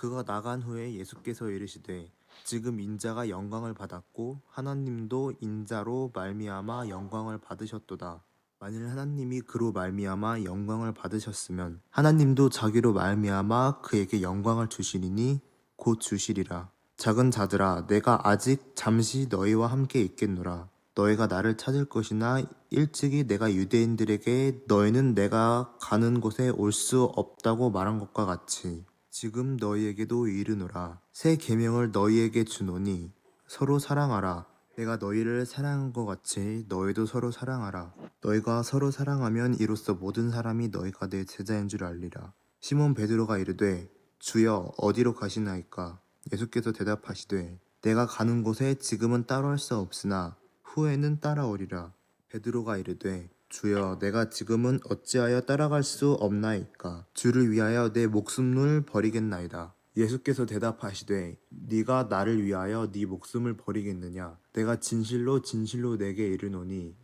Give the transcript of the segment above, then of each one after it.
그가 나간 후에 예수께서 이르시되 지금 인자가 영광을 받았고 하나님도 인자로 말미암아 영광을 받으셨도다. 만일 하나님이 그로 말미암아 영광을 받으셨으면 하나님도 자기로 말미암아 그에게 영광을 주시리니 곧 주시리라. 작은 자들아, 내가 아직 잠시 너희와 함께 있겠노라. 너희가 나를 찾을 것이나 일찍이 내가 유대인들에게 너희는 내가 가는 곳에 올 수 없다고 말한 것과 같이 지금 너희에게도 이르노라. 새 계명을 너희에게 주노니 서로 사랑하라. 내가 너희를 사랑한 것 같이 너희도 서로 사랑하라. 너희가 서로 사랑하면 이로써 모든 사람이 너희가 내 제자인 줄 알리라. 시몬 베드로가 이르되 주여 어디로 가시나이까? 예수께서 대답하시되 내가 가는 곳에 지금은 따라올 수 없으나 후에는 따라오리라. 베드로가 이르되 주여 내가 지금은 어찌하여 따라갈 수 없나이까? 주를 위하여 내 목숨을 버리겠나이다. 예수께서 대답하시되 네가 나를 위하여 네 목숨을 버리겠느냐? 내가 진실로 진실로 내게 이르노니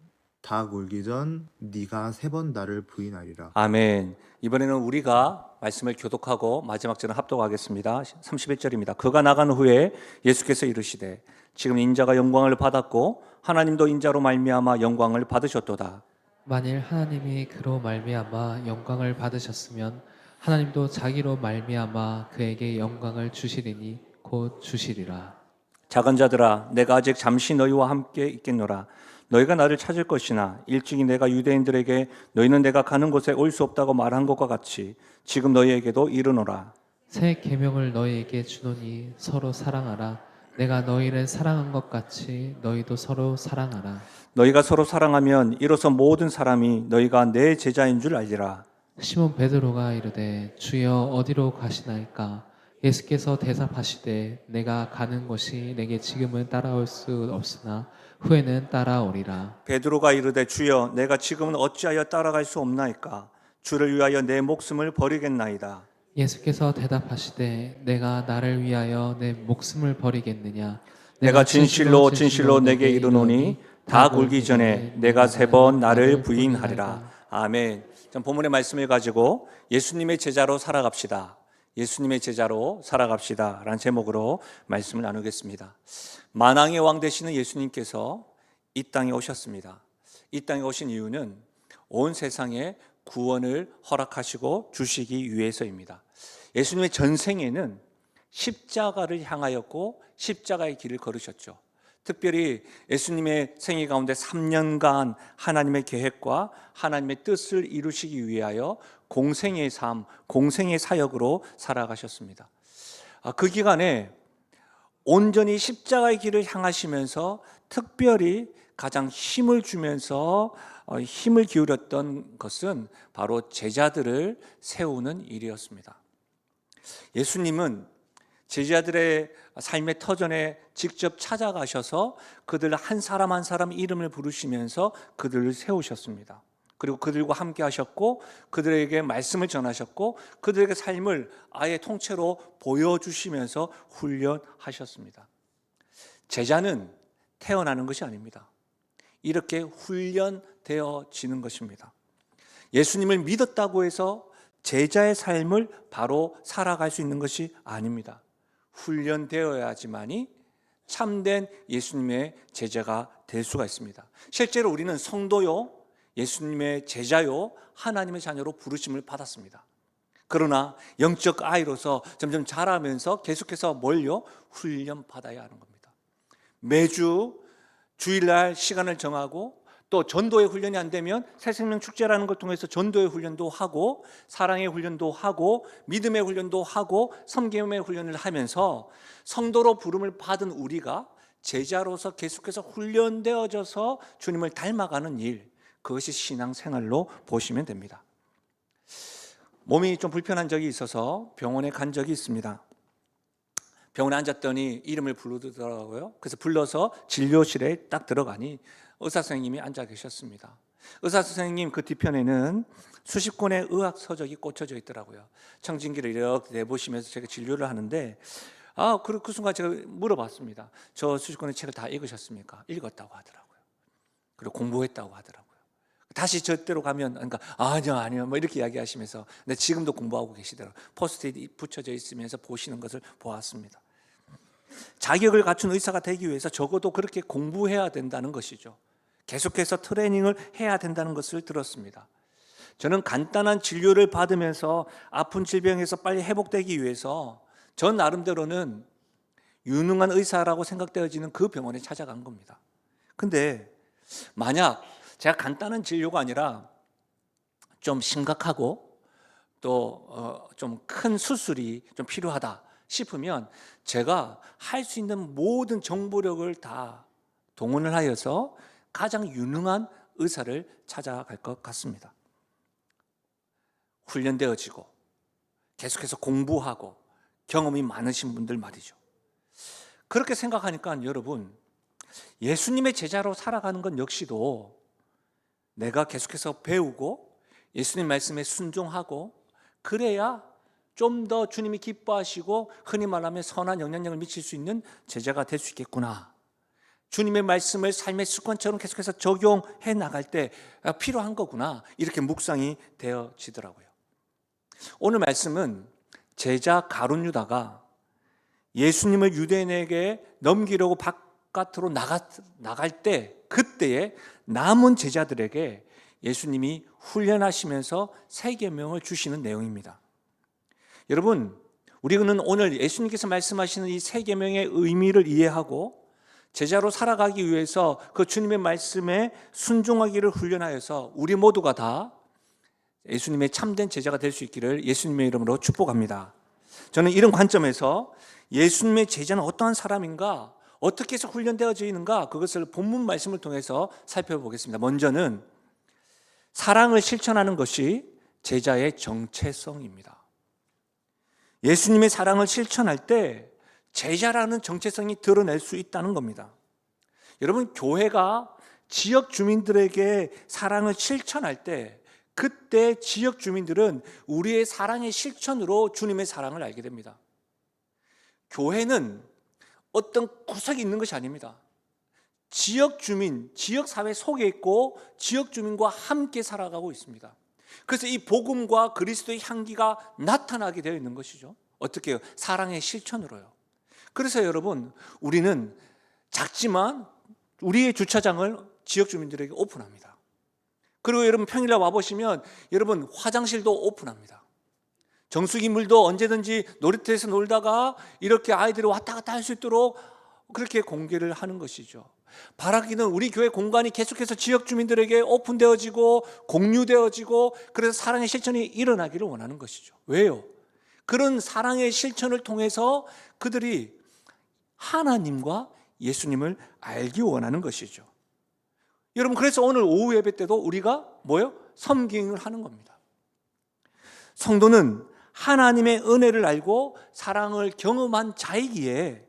닭 울기 전 네가 3번 나를 부인하리라. 아멘. 이번에는 우리가 말씀을 교독하고 마지막 절은 합독하겠습니다. 31절입니다. 그가 나간 후에 예수께서 이르시되 지금 인자가 영광을 받았고 하나님도 인자로 말미암아 영광을 받으셨도다. 만일 하나님이 그로 말미암아 영광을 받으셨으면 하나님도 자기로 말미암아 그에게 영광을 주시리니 곧 주시리라. 작은 자들아, 내가 아직 잠시 너희와 함께 있겠노라. 너희가 나를 찾을 것이나 일찍이 내가 유대인들에게 너희는 내가 가는 곳에 올 수 없다고 말한 것과 같이 지금 너희에게도 이르노라. 새 계명을 너희에게 주노니 서로 사랑하라. 내가 너희를 사랑한 것 같이 너희도 서로 사랑하라. 너희가 서로 사랑하면 이로써 모든 사람이 너희가 내 제자인 줄 알리라. 시몬 베드로가 이르되 주여 어디로 가시나이까? 예수께서 대답하시되 내가 가는 곳이 내게 지금은 따라올 수 없으나 후에는 따라오리라. 베드로가 이르되 주여 내가 지금은 어찌하여 따라갈 수 없나이까? 주를 위하여 내 목숨을 버리겠나이다. 예수께서 대답하시되 내가 나를 위하여 내 목숨을 버리겠느냐? 내가 진실로 진실로 내게 이르노니 닭 울기 전에 내가 3번 나를 부인하리라. 아멘. 전 본문의 말씀을 가지고 예수님의 제자로 살아갑시다. 예수님의 제자로 살아갑시다 라는 제목으로 말씀을 나누겠습니다. 만왕의 왕 되시는 예수님께서 이 땅에 오셨습니다. 이 땅에 오신 이유는 온 세상에 구원을 허락하시고 주시기 위해서입니다. 예수님의 전생에는 십자가를 향하였고 십자가의 길을 걸으셨죠. 특별히 예수님의 생애 가운데 3년간 하나님의 계획과 하나님의 뜻을 이루시기 위하여 공생의 삶, 공생의 사역으로 살아가셨습니다. 그 기간에 온전히 십자가의 길을 향하시면서 특별히 가장 힘을 주면서 힘을 기울였던 것은 바로 제자들을 세우는 일이었습니다. 예수님은 제자들의 삶의 터전에 직접 찾아가셔서 그들 한 사람 한 사람 이름을 부르시면서 그들을 세우셨습니다. 그리고 그들과 함께 하셨고 그들에게 말씀을 전하셨고 그들에게 삶을 아예 통째로 보여주시면서 훈련하셨습니다. 제자는 태어나는 것이 아닙니다. 이렇게 훈련되어지는 것입니다. 예수님을 믿었다고 해서 제자의 삶을 바로 살아갈 수 있는 것이 아닙니다. 훈련되어야지만이 참된 예수님의 제자가 될 수가 있습니다. 실제로 우리는 성도요, 예수님의 제자요, 하나님의 자녀로 부르심을 받았습니다. 그러나 영적 아이로서 점점 자라면서 계속해서 뭘요? 훈련받아야 하는 겁니다. 매주 주일날 시간을 정하고 또 전도의 훈련이 안 되면 새생명 축제라는 걸 통해서 전도의 훈련도 하고 사랑의 훈련도 하고 믿음의 훈련도 하고 섬김의 훈련을 하면서 성도로 부름을 받은 우리가 제자로서 계속해서 훈련되어져서 주님을 닮아가는 일, 그것이 신앙생활로 보시면 됩니다. 몸이 좀 불편한 적이 있어서 병원에 간 적이 있습니다. 병원에 앉았더니 이름을 부르더라고요. 그래서 불러서 진료실에 딱 들어가니 의사 선생님이 앉아 계셨습니다. 의사 선생님 그 뒤편에는 수십 권의 의학 서적이 꽂혀져 있더라고요. 청진기를 이렇게 내보시면서 제가 진료를 하는데 그 순간 제가 물어봤습니다. 저 수십 권의 책을 다 읽으셨습니까? 읽었다고 하더라고요. 그리고 공부했다고 하더라고요. 다시 저때로 가면 그러니까 아니요 뭐 이렇게 이야기하시면서 근데 지금도 공부하고 계시더라고요. 포스트잇 붙여져 있으면서 보시는 것을 보았습니다. 자격을 갖춘 의사가 되기 위해서 적어도 그렇게 공부해야 된다는 것이죠. 계속해서 트레이닝을 해야 된다는 것을 들었습니다. 저는 간단한 진료를 받으면서 아픈 질병에서 빨리 회복되기 위해서 전 나름대로는 유능한 의사라고 생각되어지는 그 병원에 찾아간 겁니다. 근데 만약 제가 간단한 진료가 아니라 좀 심각하고 또 좀 큰 수술이 좀 필요하다 싶으면 제가 할 수 있는 모든 정보력을 다 동원을 하여서 가장 유능한 의사를 찾아갈 것 같습니다. 훈련되어지고 계속해서 공부하고 경험이 많으신 분들 말이죠. 그렇게 생각하니까 여러분, 예수님의 제자로 살아가는 건 역시도 내가 계속해서 배우고 예수님 말씀에 순종하고 그래야 좀 더 주님이 기뻐하시고 흔히 말하면 선한 영향력을 미칠 수 있는 제자가 될 수 있겠구나. 주님의 말씀을 삶의 습관처럼 계속해서 적용해 나갈 때 필요한 거구나. 이렇게 묵상이 되어지더라고요. 오늘 말씀은 제자 가룟 유다가 예수님을 유대인에게 넘기려고 바깥으로 나갈 때 그때에 남은 제자들에게 예수님이 훈련하시면서 세 계명을 주시는 내용입니다. 여러분, 우리는 오늘 예수님께서 말씀하시는 이 세 계명의 의미를 이해하고 제자로 살아가기 위해서 그 주님의 말씀에 순종하기를 훈련하여서 우리 모두가 다 예수님의 참된 제자가 될 수 있기를 예수님의 이름으로 축복합니다. 저는 이런 관점에서 예수님의 제자는 어떠한 사람인가, 어떻게 해서 훈련되어져 있는가, 그것을 본문 말씀을 통해서 살펴보겠습니다. 먼저는 사랑을 실천하는 것이 제자의 정체성입니다. 예수님의 사랑을 실천할 때 제자라는 정체성이 드러낼 수 있다는 겁니다. 여러분, 교회가 지역 주민들에게 사랑을 실천할 때 그때 지역 주민들은 우리의 사랑의 실천으로 주님의 사랑을 알게 됩니다. 교회는 어떤 구석이 있는 것이 아닙니다. 지역 주민, 지역 사회 속에 있고 지역 주민과 함께 살아가고 있습니다. 그래서 이 복음과 그리스도의 향기가 나타나게 되어 있는 것이죠. 어떻게 해요? 사랑의 실천으로요. 그래서 여러분, 우리는 작지만 우리의 주차장을 지역 주민들에게 오픈합니다. 그리고 여러분 평일날 와보시면 여러분 화장실도 오픈합니다. 정수기물도 언제든지 놀이터에서 놀다가 이렇게 아이들이 왔다 갔다 할 수 있도록 그렇게 공개를 하는 것이죠. 바라기는 우리 교회 공간이 계속해서 지역 주민들에게 오픈되어지고 공유되어지고 그래서 사랑의 실천이 일어나기를 원하는 것이죠. 왜요? 그런 사랑의 실천을 통해서 그들이 하나님과 예수님을 알기 원하는 것이죠. 여러분, 그래서 오늘 오후 예배 때도 우리가 뭐요? 섬김을 하는 겁니다. 성도는 하나님의 은혜를 알고 사랑을 경험한 자이기에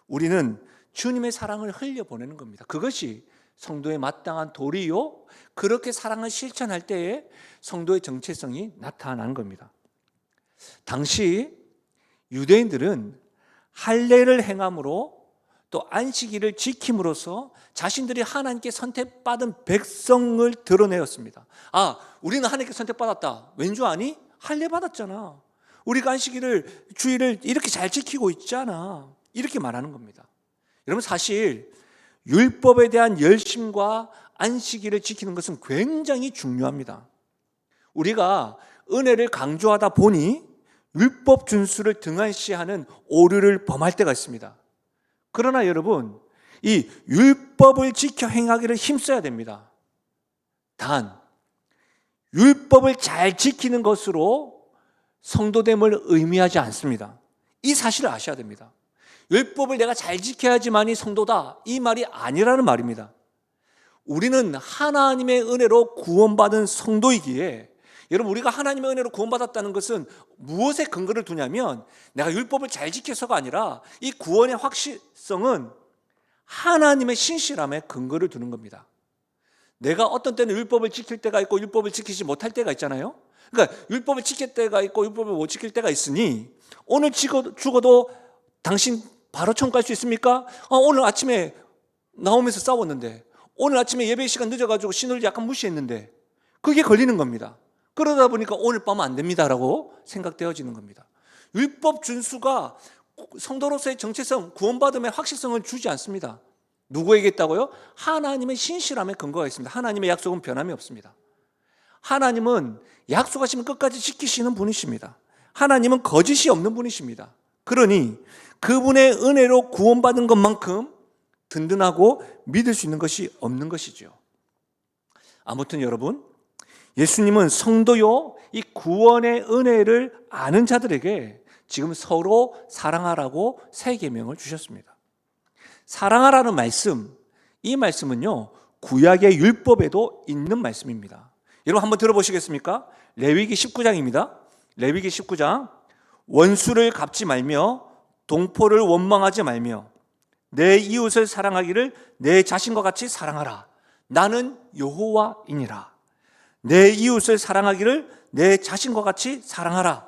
우리는 주님의 사랑을 흘려보내는 겁니다. 그것이 성도의 마땅한 도리요, 그렇게 사랑을 실천할 때에 성도의 정체성이 나타나는 겁니다. 당시 유대인들은 할례를 행함으로 또 안식일을 지킴으로써 자신들이 하나님께 선택받은 백성을 드러내었습니다. 우리는 하나님께 선택받았다. 왠 줄 아니? 할례 받았잖아. 우리가 안식일을, 주일을 이렇게 잘 지키고 있잖아. 이렇게 말하는 겁니다. 여러분, 사실 율법에 대한 열심과 안식일을 지키는 것은 굉장히 중요합니다. 우리가 은혜를 강조하다 보니 율법 준수를 등한시하는 오류를 범할 때가 있습니다. 그러나 여러분, 이 율법을 지켜 행하기를 힘써야 됩니다. 단, 율법을 잘 지키는 것으로 성도됨을 의미하지 않습니다. 이 사실을 아셔야 됩니다. 율법을 내가 잘 지켜야지만이 성도다, 이 말이 아니라는 말입니다. 우리는 하나님의 은혜로 구원받은 성도이기에, 여러분, 우리가 하나님의 은혜로 구원받았다는 것은 무엇에 근거를 두냐면 내가 율법을 잘 지켜서가 아니라 이 구원의 확실성은 하나님의 신실함에 근거를 두는 겁니다. 내가 어떤 때는 율법을 지킬 때가 있고 율법을 지키지 못할 때가 있잖아요. 그러니까 율법을 지킬 때가 있고 율법을 못 지킬 때가 있으니 오늘 죽어도 당신 바로 천국 갈 수 있습니까? 오늘 아침에 나오면서 싸웠는데, 오늘 아침에 예배 시간 늦어가지고 신호를 약간 무시했는데 그게 걸리는 겁니다. 그러다 보니까 오늘 밤은 안 됩니다라고 생각되어지는 겁니다. 율법 준수가 성도로서의 정체성, 구원받음의 확실성을 주지 않습니다. 누구에게 있다고요? 하나님의 신실함에 근거가 있습니다. 하나님의 약속은 변함이 없습니다. 하나님은 약속하시면 끝까지 지키시는 분이십니다. 하나님은 거짓이 없는 분이십니다. 그러니 그분의 은혜로 구원받은 것만큼 든든하고 믿을 수 있는 것이 없는 것이죠. 아무튼 여러분, 예수님은 성도요, 이 구원의 은혜를 아는 자들에게 지금 서로 사랑하라고 새 계명을 주셨습니다. 사랑하라는 말씀, 이 말씀은요, 구약의 율법에도 있는 말씀입니다. 여러분 한번 들어보시겠습니까? 레위기 19장입니다. 레위기 19장. 원수를 갚지 말며 동포를 원망하지 말며 내 이웃을 사랑하기를 내 자신과 같이 사랑하라. 나는 여호와이니라. 내 이웃을 사랑하기를 내 자신과 같이 사랑하라.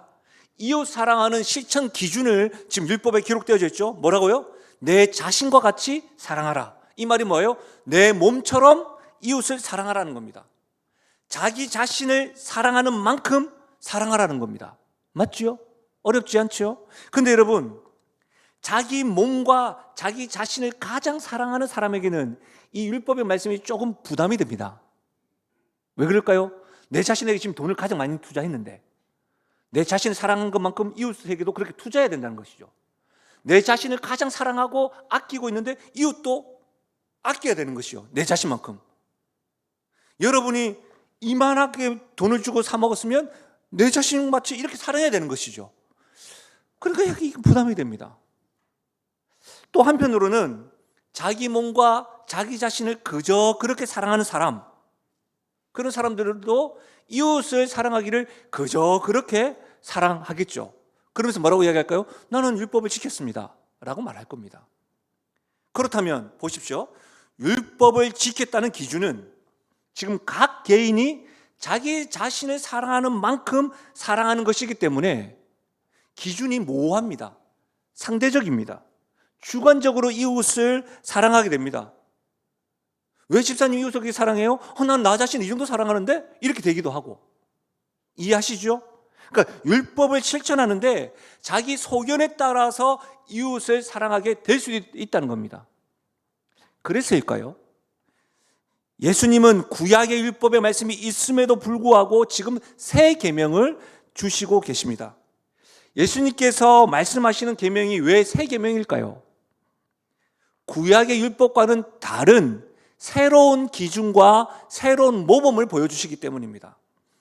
이웃 사랑하는 실천 기준을 지금 율법에 기록되어져 있죠. 뭐라고요? 내 자신과 같이 사랑하라. 이 말이 뭐예요? 내 몸처럼 이웃을 사랑하라는 겁니다. 자기 자신을 사랑하는 만큼 사랑하라는 겁니다. 맞죠? 어렵지 않죠? 근데 여러분, 자기 몸과 자기 자신을 가장 사랑하는 사람에게는 이 율법의 말씀이 조금 부담이 됩니다. 왜 그럴까요? 내 자신에게 지금 돈을 가장 많이 투자했는데 내 자신을 사랑하는 것만큼 이웃에게도 그렇게 투자해야 된다는 것이죠. 내 자신을 가장 사랑하고 아끼고 있는데 이웃도 아껴야 되는 것이죠. 내 자신만큼. 여러분이 이만하게 돈을 주고 사 먹었으면 내 자신 마치 이렇게 사랑해야 되는 것이죠. 그러니까 이게 부담이 됩니다. 또 한편으로는 자기 몸과 자기 자신을 그저 그렇게 사랑하는 사람, 그런 사람들도 이웃을 사랑하기를 그저 그렇게 사랑하겠죠. 그러면서 뭐라고 이야기할까요? 나는 율법을 지켰습니다 라고 말할 겁니다. 그렇다면 보십시오. 율법을 지켰다는 기준은 지금 각 개인이 자기 자신을 사랑하는 만큼 사랑하는 것이기 때문에 기준이 모호합니다. 상대적입니다. 주관적으로 이웃을 사랑하게 됩니다. 왜 집사님 이웃을 그렇게 사랑해요? 난 나 자신 이 정도 사랑하는데? 이렇게 되기도 하고. 이해하시죠? 그러니까 율법을 실천하는데 자기 소견에 따라서 이웃을 사랑하게 될 수 있다는 겁니다. 그래서일까요? 예수님은 구약의 율법의 말씀이 있음에도 불구하고 지금 새 계명을 주시고 계십니다. 예수님께서 말씀하시는 계명이 왜 새 계명일까요? 구약의 율법과는 다른 새로운 기준과 새로운 모범을 보여주시기 때문입니다.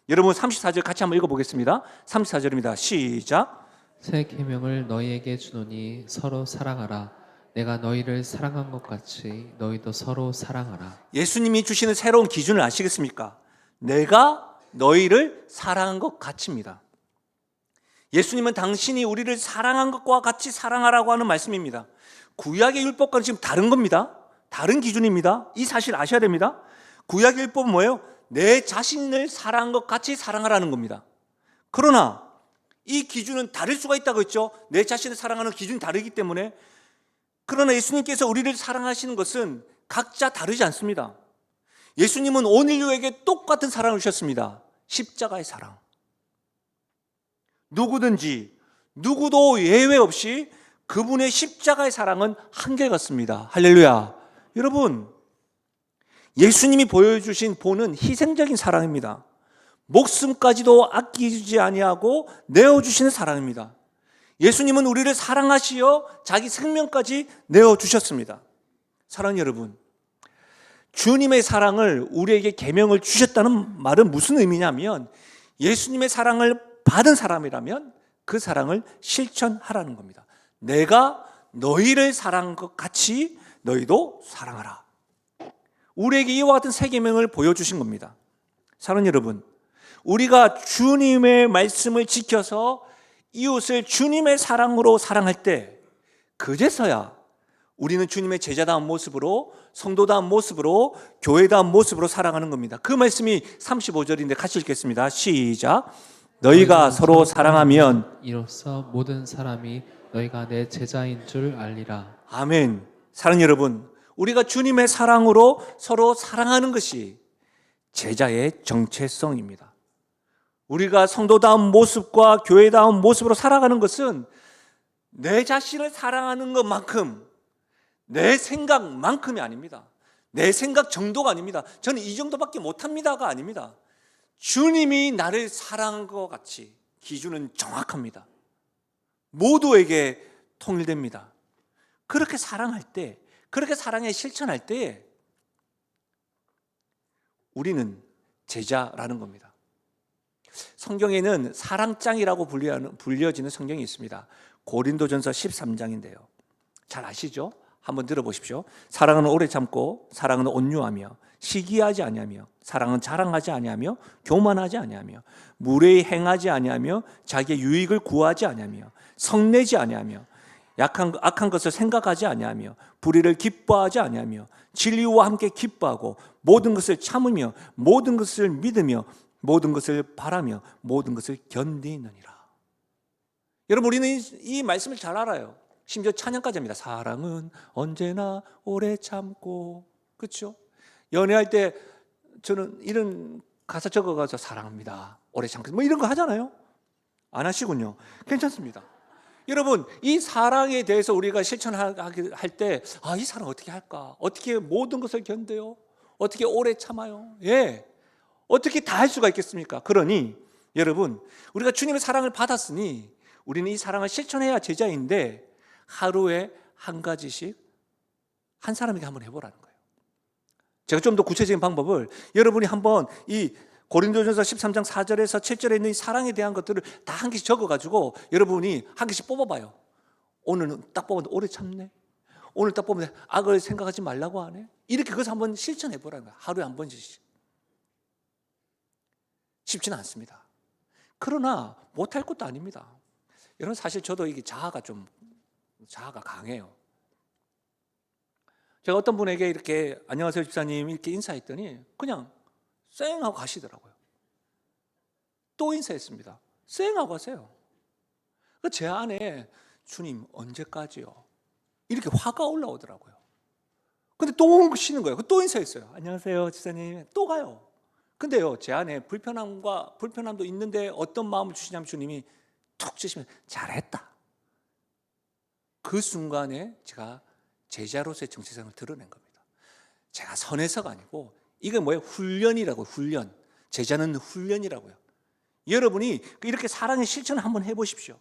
여러분 34절 같이 한번 읽어보겠습니다. 34절입니다. 시작. 새 계명을 너희에게 주노니 서로 사랑하라. 내가 너희를 사랑한 것 같이 너희도 서로 사랑하라. 예수님이 주시는 새로운 기준을 아시겠습니까? 내가 너희를 사랑한 것 같이입니다. 예수님은 당신이 우리를 사랑한 것과 같이 사랑하라고 하는 말씀입니다. 구약의 율법과는 지금 다른 겁니다. 다른 기준입니다. 이 사실 아셔야 됩니다. 구약의 율법은 뭐예요? 내 자신을 사랑한 것 같이 사랑하라는 겁니다. 그러나 이 기준은 다를 수가 있다고 했죠. 내 자신을 사랑하는 기준이 다르기 때문에. 그러나 예수님께서 우리를 사랑하시는 것은 각자 다르지 않습니다. 예수님은 온 인류에게 똑같은 사랑을 주셨습니다. 십자가의 사랑. 누구든지 누구도 예외 없이 그분의 십자가의 사랑은 한결같습니다. 할렐루야. 여러분, 예수님이 보여주신 본은 희생적인 사랑입니다. 목숨까지도 아끼지 아니하고 내어주시는 사랑입니다. 예수님은 우리를 사랑하시어 자기 생명까지 내어주셨습니다. 사랑하는 여러분, 주님의 사랑을 우리에게 계명을 주셨다는 말은 무슨 의미냐면 예수님의 사랑을 받은 사람이라면 그 사랑을 실천하라는 겁니다. 내가 너희를 사랑한 것 같이 너희도 사랑하라. 우리에게 이와 같은 새 계명을 보여주신 겁니다. 사랑하는 여러분, 우리가 주님의 말씀을 지켜서 이웃을 주님의 사랑으로 사랑할 때 그제서야 우리는 주님의 제자다운 모습으로, 성도다운 모습으로, 교회다운 모습으로 살아가는 겁니다. 그 말씀이 35절인데 같이 읽겠습니다. 시작. 너희가 서로 사랑하면 이로써 모든 사람이 너희가 내 제자인 줄 알리라. 아멘. 사랑하는 여러분, 우리가 주님의 사랑으로 서로 사랑하는 것이 제자의 정체성입니다. 우리가 성도다운 모습과 교회다운 모습으로 살아가는 것은 내 자신을 사랑하는 것만큼, 내 생각만큼이 아닙니다. 내 생각 정도가 아닙니다. 저는 이 정도밖에 못합니다가 아닙니다. 주님이 나를 사랑한 것 같이 기준은 정확합니다. 모두에게 통일됩니다. 그렇게 사랑할 때, 그렇게 사랑에 실천할 때에 우리는 제자라는 겁니다. 성경에는 사랑장이라고 불려지는 성경이 있습니다. 고린도전서 13장인데요. 잘 아시죠? 한번 들어보십시오. 사랑은 오래 참고, 사랑은 온유하며, 시기하지 아니하며, 사랑은 자랑하지 아니하며, 교만하지 아니하며, 무례히 행하지 아니하며, 자기의 유익을 구하지 아니하며, 성내지 아니하며, 악한 것을 생각하지 아니하며, 불의를 기뻐하지 아니하며, 진리와 함께 기뻐하고, 모든 것을 참으며, 모든 것을 믿으며, 모든 것을 바라며, 모든 것을 견디느니라. 여러분, 우리는 이 말씀을 잘 알아요. 심지어 찬양까지 합니다. 사랑은 언제나 오래 참고. 그렇죠? 연애할 때 저는 이런 가사 적어가서 사랑합니다, 오래 참고, 뭐 이런 거 하잖아요. 안 하시군요. 괜찮습니다. 여러분, 이 사랑에 대해서 우리가 실천할 때, 이 사랑 어떻게 할까? 어떻게 모든 것을 견뎌요? 어떻게 오래 참아요? 예. 어떻게 다 할 수가 있겠습니까? 그러니 여러분, 우리가 주님의 사랑을 받았으니 우리는 이 사랑을 실천해야 제자인데, 하루에 한 가지씩 한 사람에게 한번 해보라는 거예요. 제가 좀 더 구체적인 방법을, 여러분이 한번 이 고린도전서 13장 4절에서 7절에 있는 이 사랑에 대한 것들을 다 한 개씩 적어가지고 여러분이 한 개씩 뽑아봐요. 오늘은 딱 뽑았는데 오래 참네. 오늘 딱 뽑았는데 악을 생각하지 말라고 하네. 이렇게 그것을 한번 실천해보라는 거예요. 하루에 한 번씩. 쉽지는 않습니다. 그러나 못할 것도 아닙니다. 여러분, 사실 저도 이게 자아가 강해요. 제가 어떤 분에게 이렇게 안녕하세요 집사님 이렇게 인사했더니 그냥 쌩 하고 가시더라고요. 또 인사했습니다. 쌩 하고 가세요. 제 안에 주님 언제까지요? 이렇게 화가 올라오더라고요. 근데 또 쉬는 거예요. 또 인사했어요. 안녕하세요 집사님. 또 가요. 근데요, 제 안에 불편함도 있는데 어떤 마음을 주시냐면 주님이 툭 치시면 잘했다. 그 순간에 제가 제자로서의 정체성을 드러낸 겁니다. 제가 선해서가 아니고 이게 뭐예요? 훈련이라고요. 훈련. 제자는 훈련이라고요. 여러분이 이렇게 사랑의 실천을 한번 해보십시오.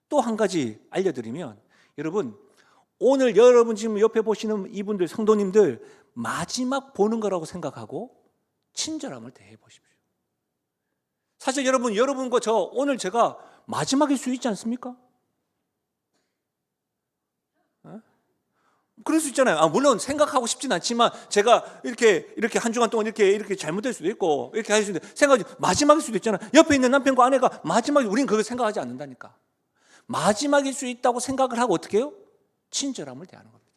또 한 가지 알려드리면, 여러분, 오늘 여러분 지금 옆에 보시는 이분들, 성도님들 마지막 보는 거라고 생각하고 친절함을 대해 보십시오. 사실 여러분과 저 오늘 제가 마지막일 수 있지 않습니까? 그럴 수 있잖아요. 물론 생각하고 싶진 않지만 제가 이렇게 한 주간 동안 이렇게 잘못될 수도 있고 이렇게 할 수도 있는데, 생각하지 마지막일 수도 있잖아요. 옆에 있는 남편과 아내가 마지막에, 우리는 그걸 생각하지 않는다니까. 마지막일 수 있다고 생각을 하고 어떻게 해요? 친절함을 대하는 겁니다.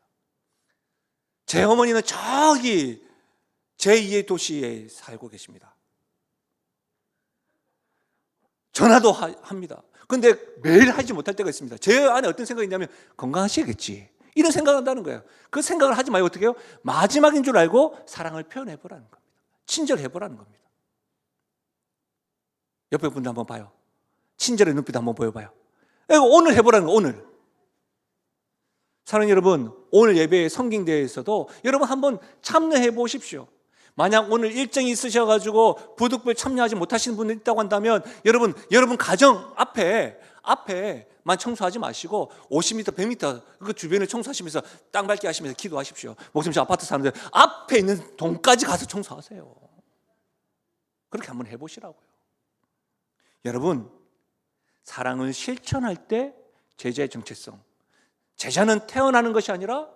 제 어머니는 저기 제2의 도시에 살고 계십니다. 전화도 합니다. 근데 매일 하지 못할 때가 있습니다. 제 안에 어떤 생각이 있냐면 건강하시겠지, 이런 생각을 한다는 거예요. 그 생각을 하지 말고 어떻게 해요? 마지막인 줄 알고 사랑을 표현해보라는 겁니다. 친절해보라는 겁니다. 옆에 분들 한번 봐요. 친절의 눈빛 한번 보여봐요. 오늘 해보라는 거예요. 오늘. 사랑하는 여러분, 오늘 예배의 성경대회에서도 여러분 한번 참여해 보십시오. 만약 오늘 일정이 있으셔가지고 부득불 참여하지 못하시는 분이 있다고 한다면 여러분 가정 앞에만 청소하지 마시고 50m, 100m 그 주변을 청소하시면서 땅 밟기 하시면서 기도하십시오. 목사님, 저 아파트 사는데 앞에 있는 동까지 가서 청소하세요. 그렇게 한번 해보시라고요. 여러분, 사랑을 실천할 때 제자의 정체성, 제자는 태어나는 것이 아니라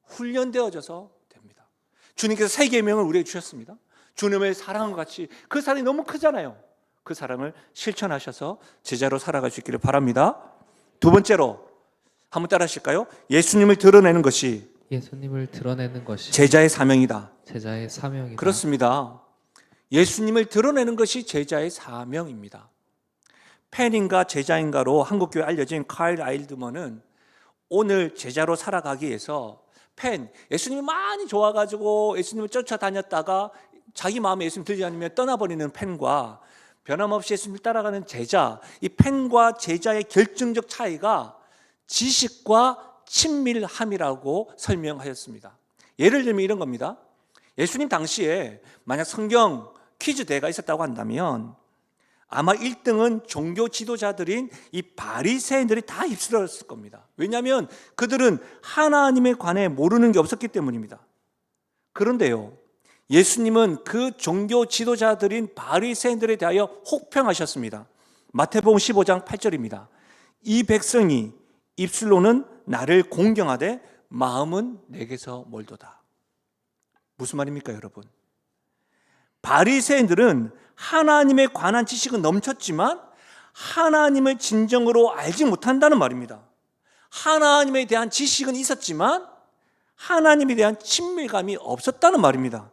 훈련되어져서 됩니다. 주님께서 세 계명을 우리에게 주셨습니다. 주님의 사랑과 같이, 그 사랑이 너무 크잖아요. 그 사랑을 실천하셔서 제자로 살아갈 수 있기를 바랍니다. 두 번째로 한번 따라 하실까요? 예수님을 드러내는 것이 제자의 사명이다. 제자의 사명이다. 그렇습니다. 예수님을 드러내는 것이 제자의 사명입니다. 팬인가 제자인가로 한국교회에 알려진 카일 아일드먼은 오늘 제자로 살아가기 위해서 예수님이 많이 좋아가지고 예수님을 쫓아다녔다가 자기 마음에 예수님 들지 않으면 떠나버리는 팬과 변함없이 예수님을 따라가는 제자, 이 팬과 제자의 결정적 차이가 지식과 친밀함이라고 설명하였습니다. 예를 들면 이런 겁니다. 예수님 당시에 만약 성경 퀴즈 대회가 있었다고 한다면 아마 1등은 종교 지도자들인 이 바리새인들이 다 휩쓸었을 겁니다. 왜냐하면 그들은 하나님에 관해 모르는 게 없었기 때문입니다. 그런데요, 예수님은 그 종교 지도자들인 바리새인들에 대하여 혹평하셨습니다. 마태복음 15장 8절입니다. 이 백성이 입술로는 나를 공경하되 마음은 내게서 멀도다. 무슨 말입니까, 여러분? 바리새인들은 하나님에 관한 지식은 넘쳤지만 하나님을 진정으로 알지 못한다는 말입니다. 하나님에 대한 지식은 있었지만 하나님에 대한 친밀감이 없었다는 말입니다.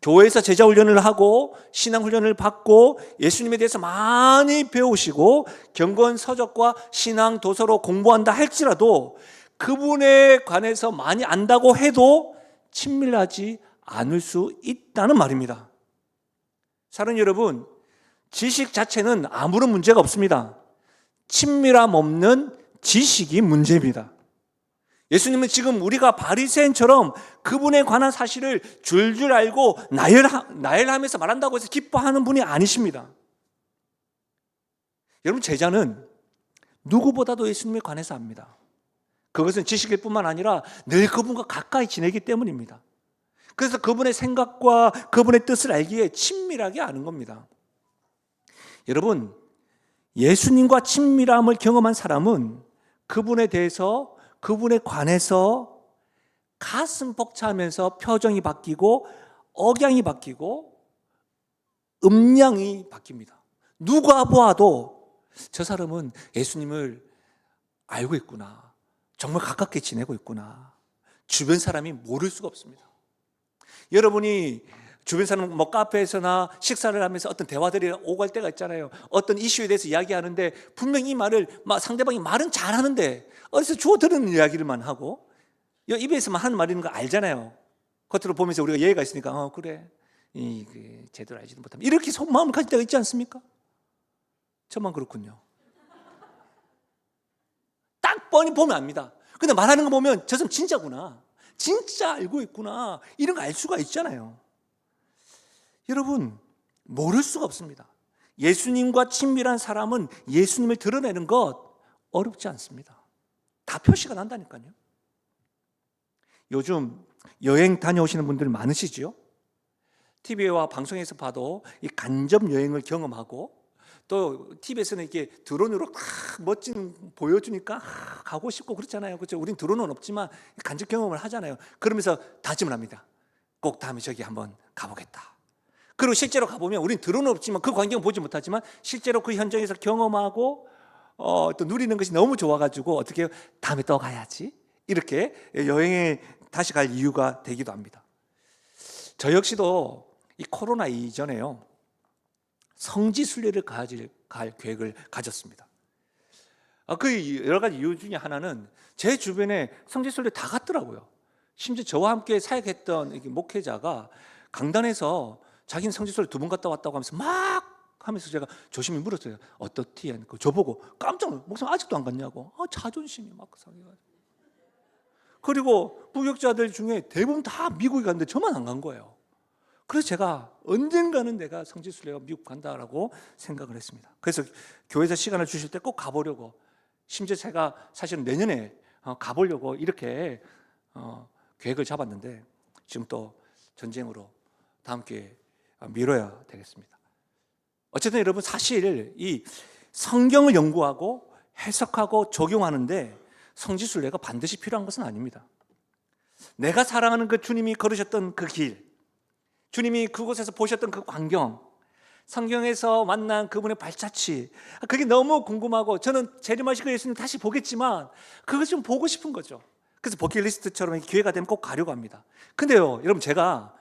교회에서 제자 훈련을 하고 신앙 훈련을 받고 예수님에 대해서 많이 배우시고 경건 서적과 신앙 도서로 공부한다 할지라도 그분에 관해서 많이 안다고 해도 친밀하지 않을 수 있다는 말입니다. 사랑하는 여러분, 지식 자체는 아무런 문제가 없습니다. 친밀함 없는 지식이 문제입니다. 예수님은 지금 우리가 바리새인처럼 그분에 관한 사실을 줄줄 알고 나열하면서 말한다고 해서 기뻐하는 분이 아니십니다. 여러분, 제자는 누구보다도 예수님에 관해서 압니다. 그것은 지식일 뿐만 아니라 늘 그분과 가까이 지내기 때문입니다. 그래서 그분의 생각과 그분의 뜻을 알기에 친밀하게 아는 겁니다. 여러분, 예수님과 친밀함을 경험한 사람은 그분에 대해서, 그분에 관해서 가슴 벅차면서 표정이 바뀌고 억양이 바뀌고 음량이 바뀝니다. 누가 보아도 저 사람은 예수님을 알고 있구나, 정말 가깝게 지내고 있구나, 주변 사람이 모를 수가 없습니다. 여러분이 주변 사람 카페에서나 식사를 하면서 어떤 대화들이 오갈 때가 있잖아요. 어떤 이슈에 대해서 이야기하는데 분명히 이 말을 상대방이 말은 잘하는데 어디서 주워 들은 이야기를만 하고 입에서만 하는 말인 거 알잖아요. 겉으로 보면서 우리가 예의가 있으니까 그래, 제대로 알지도 못하면 이렇게 속마음을 가질 때가 있지 않습니까? 저만 그렇군요. 딱 뻔히 보면 압니다. 근데 말하는 거 보면 저 사람 진짜구나, 진짜 알고 있구나, 이런 거 알 수가 있잖아요. 여러분, 모를 수가 없습니다. 예수님과 친밀한 사람은 예수님을 드러내는 것 어렵지 않습니다. 다 표시가 난다니까요. 요즘 여행 다녀오시는 분들 많으시죠? TV와 방송에서 봐도 이 간접 여행을 경험하고 또 TV에서는 이렇게 드론으로 멋진 보여주니까 가고 싶고 그렇잖아요. 그렇죠? 우린 드론은 없지만 간접 경험을 하잖아요. 그러면서 다짐을 합니다. 꼭 다음에 저기 한번 가보겠다. 그리고 실제로 가보면 우린 드론은 없지만 그 광경을 보지 못하지만 실제로 그 현장에서 경험하고 또 누리는 것이 너무 좋아가지고 어떻게 해요? 다음에 또 가야지, 이렇게 여행에 다시 갈 이유가 되기도 합니다. 저 역시도 이 코로나 이전에요, 성지순례를 갈 계획을 가졌습니다. 그 여러 가지 이유 중에 하나는 제 주변에 성지순례 다 갔더라고요. 심지어 저와 함께 사역했던 목회자가 강단에서 자기는 성지순례 2번 갔다 왔다고 하면서 막 하면서 제가 조심히 물었어요. 어떻디? 저보고 깜짝 놀랐어요. 목사님 아직도 안 갔냐고. 자존심이 막 상해가지고. 그리고 부역자들 중에 대부분 다 미국에 갔는데 저만 안 간 거예요. 그래서 제가 언젠가는 내가 성지순례가 미국 간다라고 생각을 했습니다. 그래서 교회에서 시간을 주실 때 꼭 가보려고, 심지어 제가 사실은 내년에 가보려고 이렇게 계획을 잡았는데 지금 또 전쟁으로 다음 기회에 미뤄야 되겠습니다. 어쨌든 여러분, 사실 이 성경을 연구하고 해석하고 적용하는데 성지순례가 반드시 필요한 것은 아닙니다. 내가 사랑하는 그 주님이 걸으셨던 그 길, 주님이 그곳에서 보셨던 그 광경, 성경에서 만난 그분의 발자취, 그게 너무 궁금하고 저는 재림하시고 예수님 다시 보겠지만 그거 좀 보고 싶은 거죠. 그래서 버킷리스트처럼 기회가 되면 꼭 가려고 합니다. 근데요, 여러분, 제가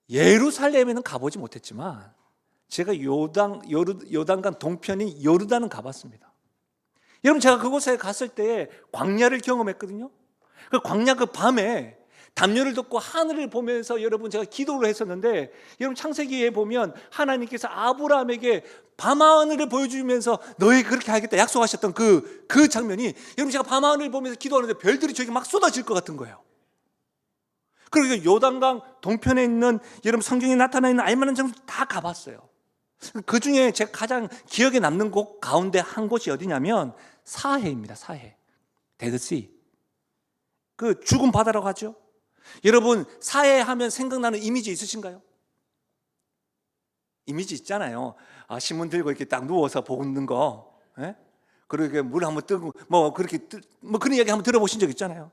예루살렘에는 가보지 못했지만 제가 요단강 동편인 요르단은 가봤습니다. 여러분, 제가 그곳에 갔을 때 광야를 경험했거든요. 그 광야 그 밤에 담요를 덮고 하늘을 보면서 여러분 제가 기도를 했었는데, 여러분 창세기에 보면 하나님께서 아브라함에게 밤하늘을 보여주면서 너희 그렇게 하겠다 약속하셨던 그 장면이, 여러분 제가 밤하늘을 보면서 기도하는데 별들이 저에게 막 쏟아질 것 같은 거예요. 그리고 요단강 동편에 있는 여러분 성경에 나타나 있는 알만한 장소 다 가봤어요. 그 중에 제가 가장 기억에 남는 곳 가운데 한 곳이 어디냐면 사해입니다. 사해, 데드시, 그 죽은 바다라고 하죠. 여러분 사해 하면 생각나는 이미지 있으신가요? 이미지 있잖아요. 신문 들고 이렇게 딱 누워서 보는 거, 예? 그리고 물 한번 뜨고 뭐 그렇게 뭐 그런 이야기 한번 들어보신 적 있잖아요.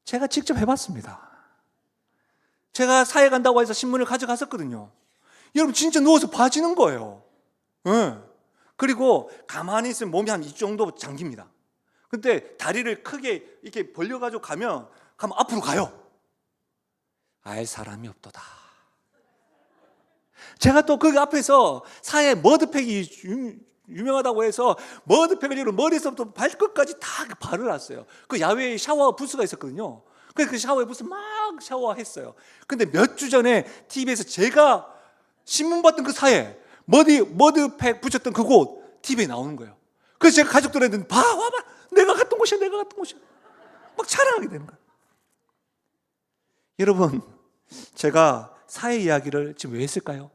제가 직접 해봤습니다. 제가 사해 간다고 해서 신문을 가져갔었거든요. 여러분 진짜 누워서 봐지는 거예요. 예. 그리고 가만히 있으면 몸이 한 이 정도 잠깁니다. 근데 다리를 크게 이렇게 벌려가지고 가면 앞으로 가요. 알 사람이 없도다. 제가 또 그 앞에서 사해 머드팩이 유명하다고 해서 머드팩을 여러분 머리에서부터 발끝까지 다 바르 놨어요. 그 야외에 샤워 부스가 있었거든요. 그래서 그 샤워에 부스 막 샤워했어요. 근데 몇 주 전에 TV에서 제가 신문 봤던 그 사해 머드팩 붙였던 그곳 TV에 나오는 거예요. 그래서 제가 가족들한테 와봐, 내가 갔던 곳이야, 내가 갔던 곳이야, 막 자랑하게 되는 거예요. 여러분, 제가 사해 이야기를 지금 왜 했을까요?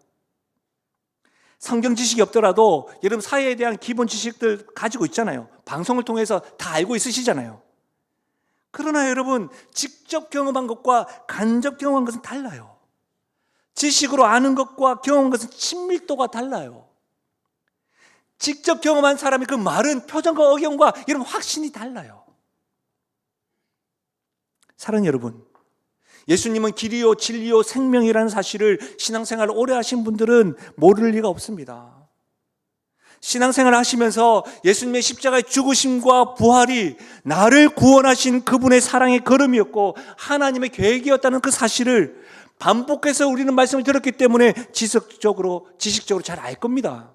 성경 지식이 없더라도 여러분 사회에 대한 기본 지식들 가지고 있잖아요. 방송을 통해서 다 알고 있으시잖아요. 그러나 여러분 직접 경험한 것과 간접 경험한 것은 달라요. 지식으로 아는 것과 경험한 것은 친밀도가 달라요. 직접 경험한 사람이 그 말은 표정과 억양과 여러분 확신이 달라요. 사랑하는 여러분, 예수님은 길이요 진리요 생명이라는 사실을 신앙생활을 오래 하신 분들은 모를 리가 없습니다. 신앙생활을 하시면서 예수님의 십자가의 죽으심과 부활이 나를 구원하신 그분의 사랑의 걸음이었고 하나님의 계획이었다는 그 사실을 반복해서 우리는 말씀을 들었기 때문에 지식적으로 잘 알 겁니다.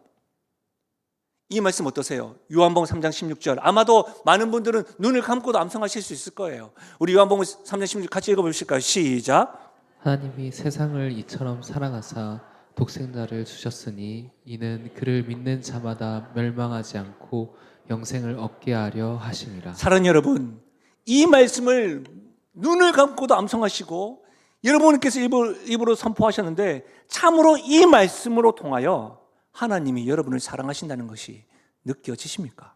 이 말씀 어떠세요? 요한복음 3장 16절. 아마도 많은 분들은 눈을 감고도 암송하실 수 있을 거예요. 우리 요한복음 3장 16절 같이 읽어보실까요? 시작. 하나님이 세상을 이처럼 사랑하사 독생자를 주셨으니 이는 그를 믿는 자마다 멸망하지 않고 영생을 얻게 하려 하심이라. 사랑하는 여러분, 이 말씀을 눈을 감고도 암송하시고 여러분께서 입으로 선포하셨는데 참으로 이 말씀으로 통하여 하나님이 여러분을 사랑하신다는 것이 느껴지십니까?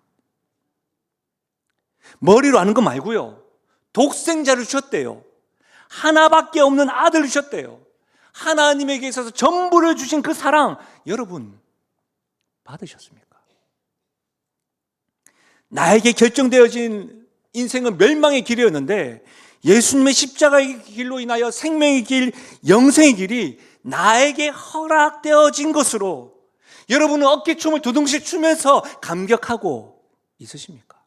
머리로 아는 거 말고요. 독생자를 주셨대요. 하나밖에 없는 아들을 주셨대요. 하나님에게 있어서 전부를 주신 그 사랑 여러분 받으셨습니까? 나에게 결정되어진 인생은 멸망의 길이었는데 예수님의 십자가의 길로 인하여 생명의 길, 영생의 길이 나에게 허락되어진 것으로 여러분은 어깨춤을 두둥실 추면서 감격하고 있으십니까?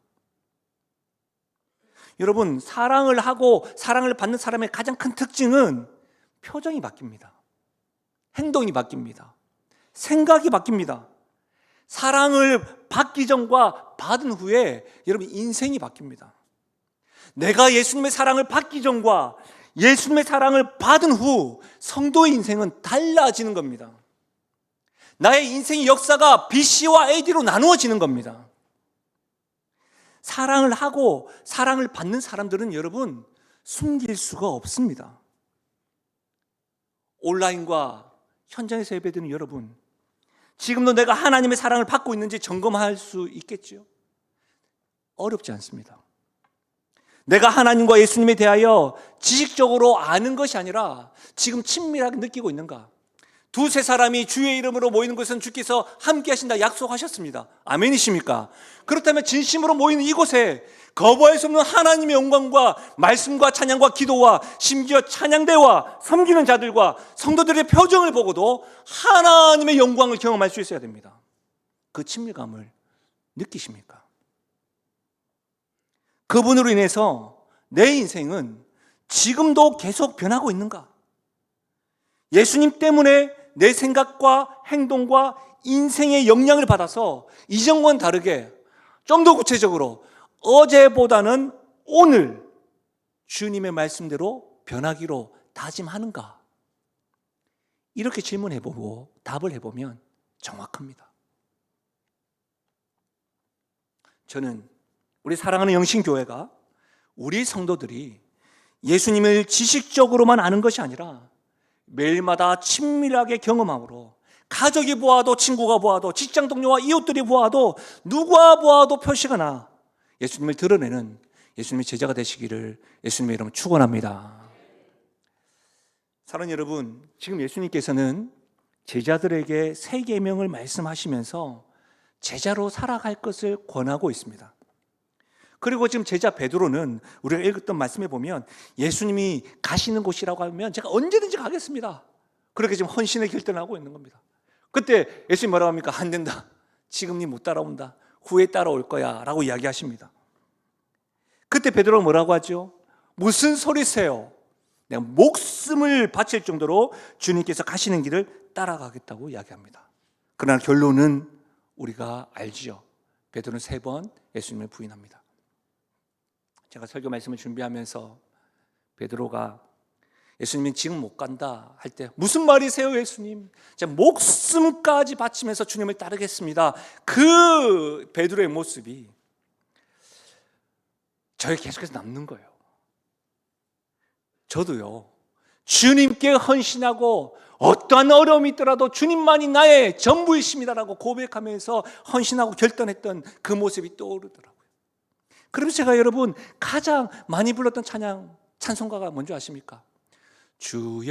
여러분, 사랑을 하고 사랑을 받는 사람의 가장 큰 특징은 표정이 바뀝니다. 행동이 바뀝니다. 생각이 바뀝니다. 사랑을 받기 전과 받은 후에 여러분 인생이 바뀝니다. 내가 예수님의 사랑을 받기 전과 예수님의 사랑을 받은 후 성도의 인생은 달라지는 겁니다. 나의 인생의 역사가 BC와 AD로 나누어지는 겁니다. 사랑을 하고 사랑을 받는 사람들은 여러분 숨길 수가 없습니다. 온라인과 현장에서 예배드리는 여러분, 지금도 내가 하나님의 사랑을 받고 있는지 점검할 수 있겠죠? 어렵지 않습니다. 내가 하나님과 예수님에 대하여 지식적으로 아는 것이 아니라 지금 친밀하게 느끼고 있는가? 두세 사람이 주의 이름으로 모이는 것은 주께서 함께 하신다 약속하셨습니다. 아멘이십니까? 그렇다면 진심으로 모이는 이곳에 거부할 수 없는 하나님의 영광과 말씀과 찬양과 기도와 심지어 찬양대와 섬기는 자들과 성도들의 표정을 보고도 하나님의 영광을 경험할 수 있어야 됩니다. 그 친밀감을 느끼십니까? 그분으로 인해서 내 인생은 지금도 계속 변하고 있는가? 예수님 때문에 내 생각과 행동과 인생의 영향을 받아서 이전과는 다르게 좀 더 구체적으로 어제보다는 오늘 주님의 말씀대로 변하기로 다짐하는가? 이렇게 질문해보고 답을 해보면 정확합니다. 저는 우리 사랑하는 영신교회가 우리 성도들이 예수님을 지식적으로만 아는 것이 아니라 매일마다 친밀하게 경험함으로 가족이 보아도, 친구가 보아도, 직장 동료와 이웃들이 보아도, 누가 보아도 표시가 나 예수님을 드러내는 예수님의 제자가 되시기를 예수님의 이름으로 축원합니다. 사랑하는 여러분, 지금 예수님께서는 제자들에게 세 계명을 말씀하시면서 제자로 살아갈 것을 권하고 있습니다. 그리고 지금 제자 베드로는 우리가 읽었던 말씀에 보면 예수님이 가시는 곳이라고 하면 제가 언제든지 가겠습니다. 그렇게 지금 헌신의 결단하고 있는 겁니다. 그때 예수님 뭐라고 합니까? 안 된다. 지금 니 못 따라온다. 후에 따라올 거야 라고 이야기하십니다. 그때 베드로가 뭐라고 하죠? 무슨 소리세요? 내가 목숨을 바칠 정도로 주님께서 가시는 길을 따라가겠다고 이야기합니다. 그러나 결론은 우리가 알지요. 베드로는 3번 예수님을 부인합니다. 제가 설교 말씀을 준비하면서 베드로가 예수님이 지금 못 간다 할 때 무슨 말이세요 예수님? 제가 목숨까지 바치면서 주님을 따르겠습니다. 그 베드로의 모습이 저에 계속해서 남는 거예요. 저도요, 주님께 헌신하고 어떠한 어려움이 있더라도 주님만이 나의 전부이십니다라고 고백하면서 헌신하고 결단했던 그 모습이 떠오르더라고요. 그러면서 제가 여러분 가장 많이 불렀던 찬송가가 뭔지 아십니까? 주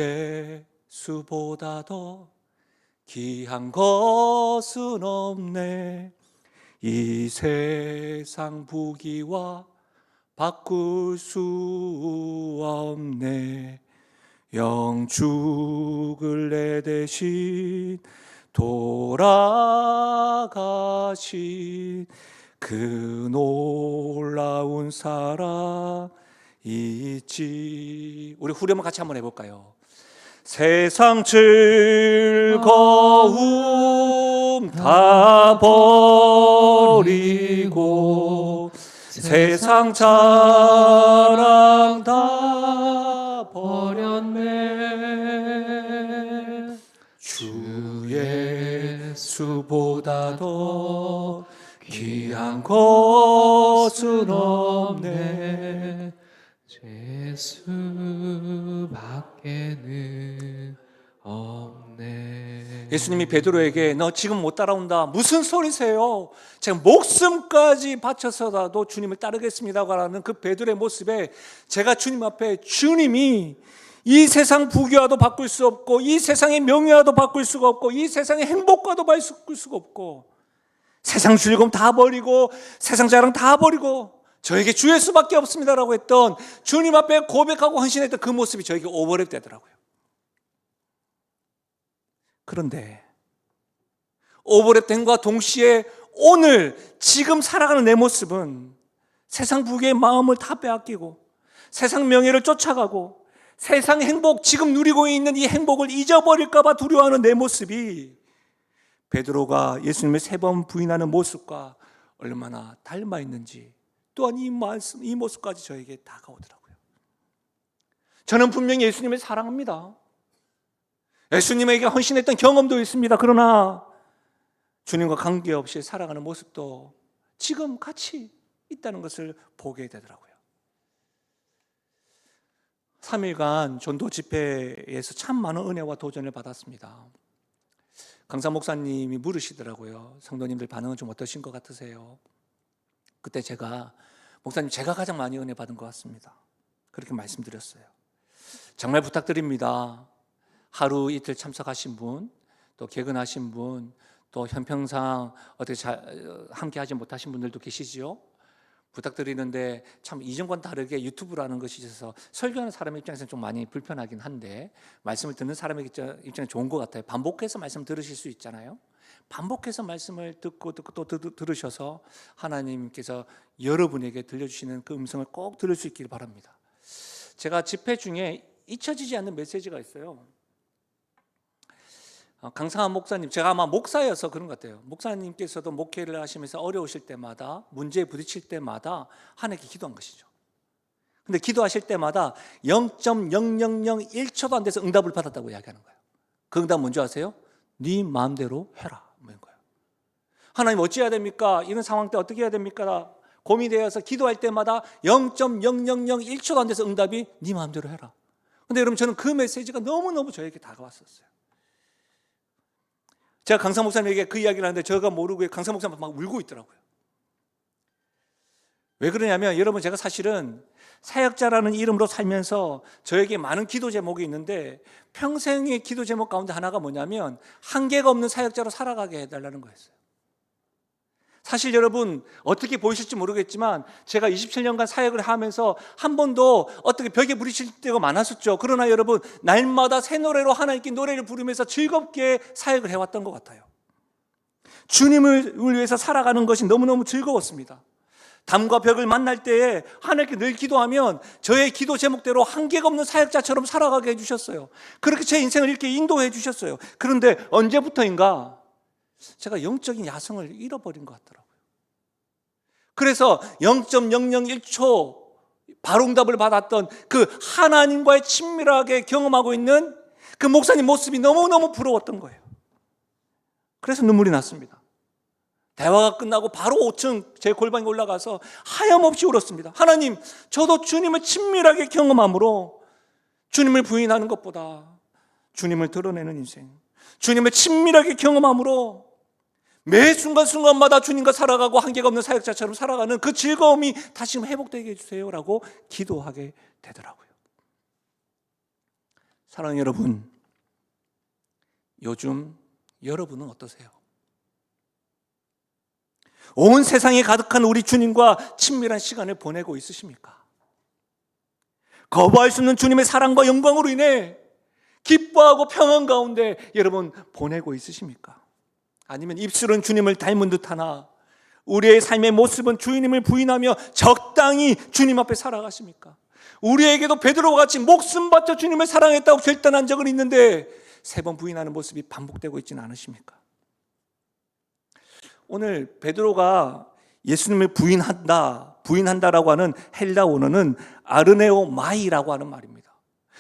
예수보다 더 귀한 것은 없네. 이 세상 부귀와 바꿀 수 없네. 영축을 내 대신 돌아가신 그 놀라운 사랑 있지. 우리 후렴을 같이 한번 해볼까요? 세상 즐거움 다 버리고 세상 자랑 다 버렸네. 주 예수보다 더 귀한 것은 없네. 예수밖에는 없네. 예수님이 베드로에게 너 지금 못 따라온다. 무슨 소리세요? 제가 목숨까지 바쳐서라도 주님을 따르겠습니다고 하는 그 베드로의 모습에 제가 주님 앞에 주님이 이 세상 부귀와도 바꿀 수 없고 이 세상의 명예와도 바꿀 수가 없고 이 세상의 행복과도 바꿀 수가 없고 세상 즐거움 다 버리고 세상 자랑 다 버리고 저에게 주 예수밖에 없습니다라고 했던 주님 앞에 고백하고 헌신했던 그 모습이 저에게 오버랩 되더라고요. 그런데 오버랩된과 동시에 오늘 지금 살아가는 내 모습은 세상 부귀의 마음을 다 빼앗기고 세상 명예를 쫓아가고 세상 행복, 지금 누리고 있는 이 행복을 잊어버릴까 봐 두려워하는 내 모습이 베드로가 예수님을 3번 부인하는 모습과 얼마나 닮아 있는지 또한 이 모습까지 저에게 다가오더라고요. 저는 분명히 예수님을 사랑합니다. 예수님에게 헌신했던 경험도 있습니다. 그러나 주님과 관계없이 살아가는 모습도 지금 같이 있다는 것을 보게 되더라고요. 3일간 전도 집회에서 참 많은 은혜와 도전을 받았습니다. 강사 목사님이 물으시더라고요. 성도님들 반응은 좀 어떠신 것 같으세요? 그때 제가 목사님 제가 가장 많이 은혜 받은 것 같습니다. 그렇게 말씀드렸어요. 정말 부탁드립니다. 하루 이틀 참석하신 분, 또 개근하신 분, 또 현평상 어떻게 함께 하지 못하신 분들도 계시지요. 부탁드리는데 참 이전과는 다르게 유튜브라는 것이 있어서 설교하는 사람 입장에서는 좀 많이 불편하긴 한데 말씀을 듣는 사람의 입장에 좋은 것 같아요. 반복해서 말씀 들으실 수 있잖아요. 반복해서 말씀을 듣고 또 들으셔서 하나님께서 여러분에게 들려주시는 그 음성을 꼭 들을 수 있기를 바랍니다. 제가 집회 중에 잊혀지지 않는 메시지가 있어요. 강상한 목사님, 제가 아마 목사여서 그런 것 같아요. 목사님께서도 목회를 하시면서 어려우실 때마다 문제에 부딪힐 때마다 하나님께 기도한 것이죠. 근데 기도하실 때마다 0.0001초도 안 돼서 응답을 받았다고 이야기하는 거예요. 그 응답 뭔지 아세요? 네 마음대로 해라. 뭐인 거예요. 하나님 어찌 해야 됩니까? 이런 상황 때 어떻게 해야 됩니까? 고민되어서 기도할 때마다 0.0001초도 안 돼서 응답이 네 마음대로 해라. 근데 여러분 저는 그 메시지가 너무너무 저에게 다가왔었어요. 제가 강사 목사님에게 그 이야기를 하는데 제가 모르고 강사 목사님 막 울고 있더라고요. 왜 그러냐면 여러분 제가 사실은 사역자라는 이름으로 살면서 저에게 많은 기도 제목이 있는데 평생의 기도 제목 가운데 하나가 뭐냐면 한계가 없는 사역자로 살아가게 해달라는 거였어요. 사실 여러분 어떻게 보이실지 모르겠지만 제가 27년간 사역을 하면서 한 번도 어떻게 벽에 부딪힐 때가 많았었죠. 그러나 여러분 날마다 새 노래로 하나님께 노래를 부르면서 즐겁게 사역을 해왔던 것 같아요. 주님을 위해서 살아가는 것이 너무너무 즐거웠습니다. 담과 벽을 만날 때에 하나님께 늘 기도하면 저의 기도 제목대로 한계가 없는 사역자처럼 살아가게 해주셨어요. 그렇게 제 인생을 이렇게 인도해 주셨어요. 그런데 언제부터인가 제가 영적인 야성을 잃어버린 것 같더라고요. 그래서 0.001초 바로 응답을 받았던 그 하나님과의 친밀하게 경험하고 있는 그 목사님 모습이 너무너무 부러웠던 거예요. 그래서 눈물이 났습니다. 대화가 끝나고 바로 5층 제 골방에 올라가서 하염없이 울었습니다. 하나님, 저도 주님을 친밀하게 경험함으로 주님을 부인하는 것보다 주님을 드러내는 인생, 주님을 친밀하게 경험함으로 매 순간순간마다 주님과 살아가고 한계가 없는 사역자처럼 살아가는 그 즐거움이 다시 회복되게 해주세요라고 기도하게 되더라고요. 사랑하는 여러분, 요즘 여러분은 어떠세요? 온 세상에 가득한 우리 주님과 친밀한 시간을 보내고 있으십니까? 거부할 수 없는 주님의 사랑과 영광으로 인해 기뻐하고 평안 가운데 여러분 보내고 있으십니까? 아니면 입술은 주님을 닮은 듯하나 우리의 삶의 모습은 주님을 부인하며 적당히 주님 앞에 살아가십니까? 우리에게도 베드로와 같이 목숨 바쳐 주님을 사랑했다고 결단한 적은 있는데 3번 부인하는 모습이 반복되고 있지는 않으십니까? 오늘 베드로가 예수님을 부인한다라고 하는 헬라 원어는 아르네오 마이라고 하는 말입니다.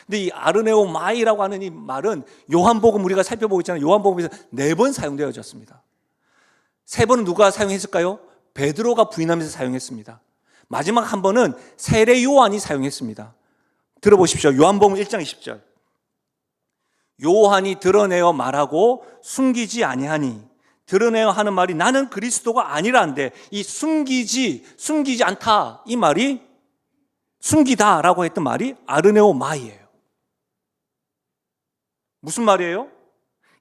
근데 이 아르네오 마이라고 하는 이 말은 요한복음 우리가 살펴보고 있잖아요. 요한복음에서 4번 사용되어졌습니다. 3번은 누가 사용했을까요? 베드로가 부인하면서 사용했습니다. 마지막 한 번은 세례 요한이 사용했습니다. 들어보십시오. 요한복음 1장 20절. 요한이 드러내어 말하고 숨기지 아니하니, 드러내어 하는 말이 나는 그리스도가 아니라는데 이 숨기지 않다 이 말이 숨기다라고 했던 말이 아르네오 마이예요. 무슨 말이에요?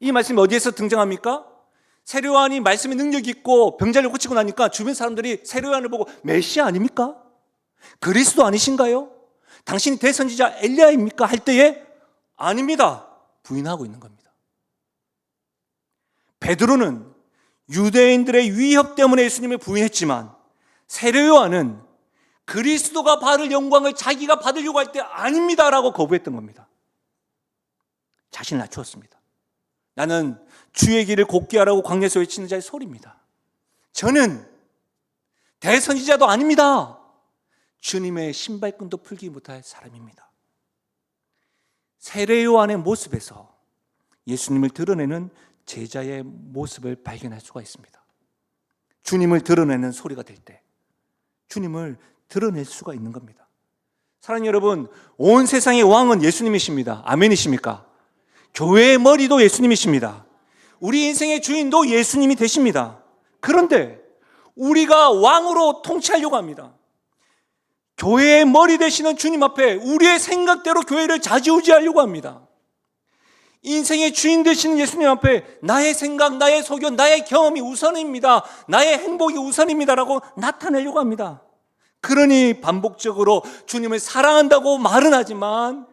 이 말씀이 어디에서 등장합니까? 세례 요한이 말씀의 능력이 있고 병자를 고치고 나니까 주변 사람들이 세례 요한을 보고 메시아 아닙니까? 그리스도 아니신가요? 당신이 대선지자 엘리야입니까? 할 때에 아닙니다. 부인하고 있는 겁니다. 베드로는 유대인들의 위협 때문에 예수님을 부인했지만 세례 요한은 그리스도가 받을 영광을 자기가 받으려고 할 때 아닙니다라고 거부했던 겁니다. 자신을 낮추었습니다. 나는 주의 길을 곧게 하라고 광야에서 외치는 자의 소리입니다. 저는 대선지자도 아닙니다. 주님의 신발끈도 풀기 못할 사람입니다. 세례 요한의 모습에서 예수님을 드러내는 제자의 모습을 발견할 수가 있습니다. 주님을 드러내는 소리가 될 때 주님을 드러낼 수가 있는 겁니다. 사랑하는 여러분, 온 세상의 왕은 예수님이십니다. 아멘이십니까? 교회의 머리도 예수님이십니다. 우리 인생의 주인도 예수님이 되십니다. 그런데 우리가 왕으로 통치하려고 합니다. 교회의 머리 되시는 주님 앞에 우리의 생각대로 교회를 좌지우지하려고 합니다. 인생의 주인 되시는 예수님 앞에 나의 생각, 나의 소견, 나의 경험이 우선입니다. 나의 행복이 우선입니다라고 나타내려고 합니다. 그러니 반복적으로 주님을 사랑한다고 말은 하지만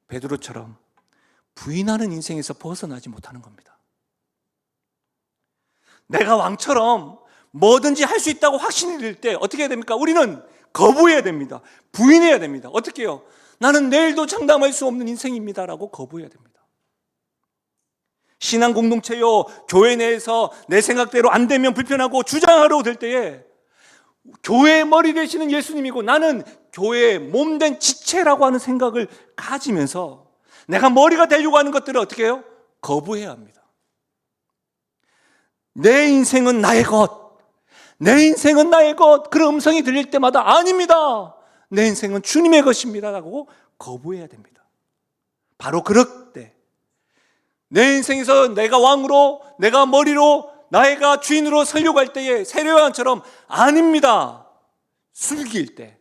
베드로처럼 부인하는 인생에서 벗어나지 못하는 겁니다. 내가 왕처럼 뭐든지 할 수 있다고 확신이 들 때 어떻게 해야 됩니까? 우리는 거부해야 됩니다. 부인해야 됩니다. 어떻게 해요? 나는 내일도 장담할 수 없는 인생입니다라고 거부해야 됩니다. 신앙 공동체요, 교회 내에서 내 생각대로 안 되면 불편하고 주장하려고 될 때에 교회의 머리 되시는 예수님이고 나는 교회의 몸된 지체라고 하는 생각을 가지면서 내가 머리가 되려고 하는 것들을 어떻게 해요? 거부해야 합니다. 내 인생은 나의 것, 내 인생은 나의 것, 그런 음성이 들릴 때마다 아닙니다, 내 인생은 주님의 것입니다 라고 거부해야 됩니다. 바로 그럴 때 내 인생에서 내가 왕으로, 내가 머리로, 나이가 주인으로 서려고 할 때에 세례요한처럼 아닙니다, 숨길 때,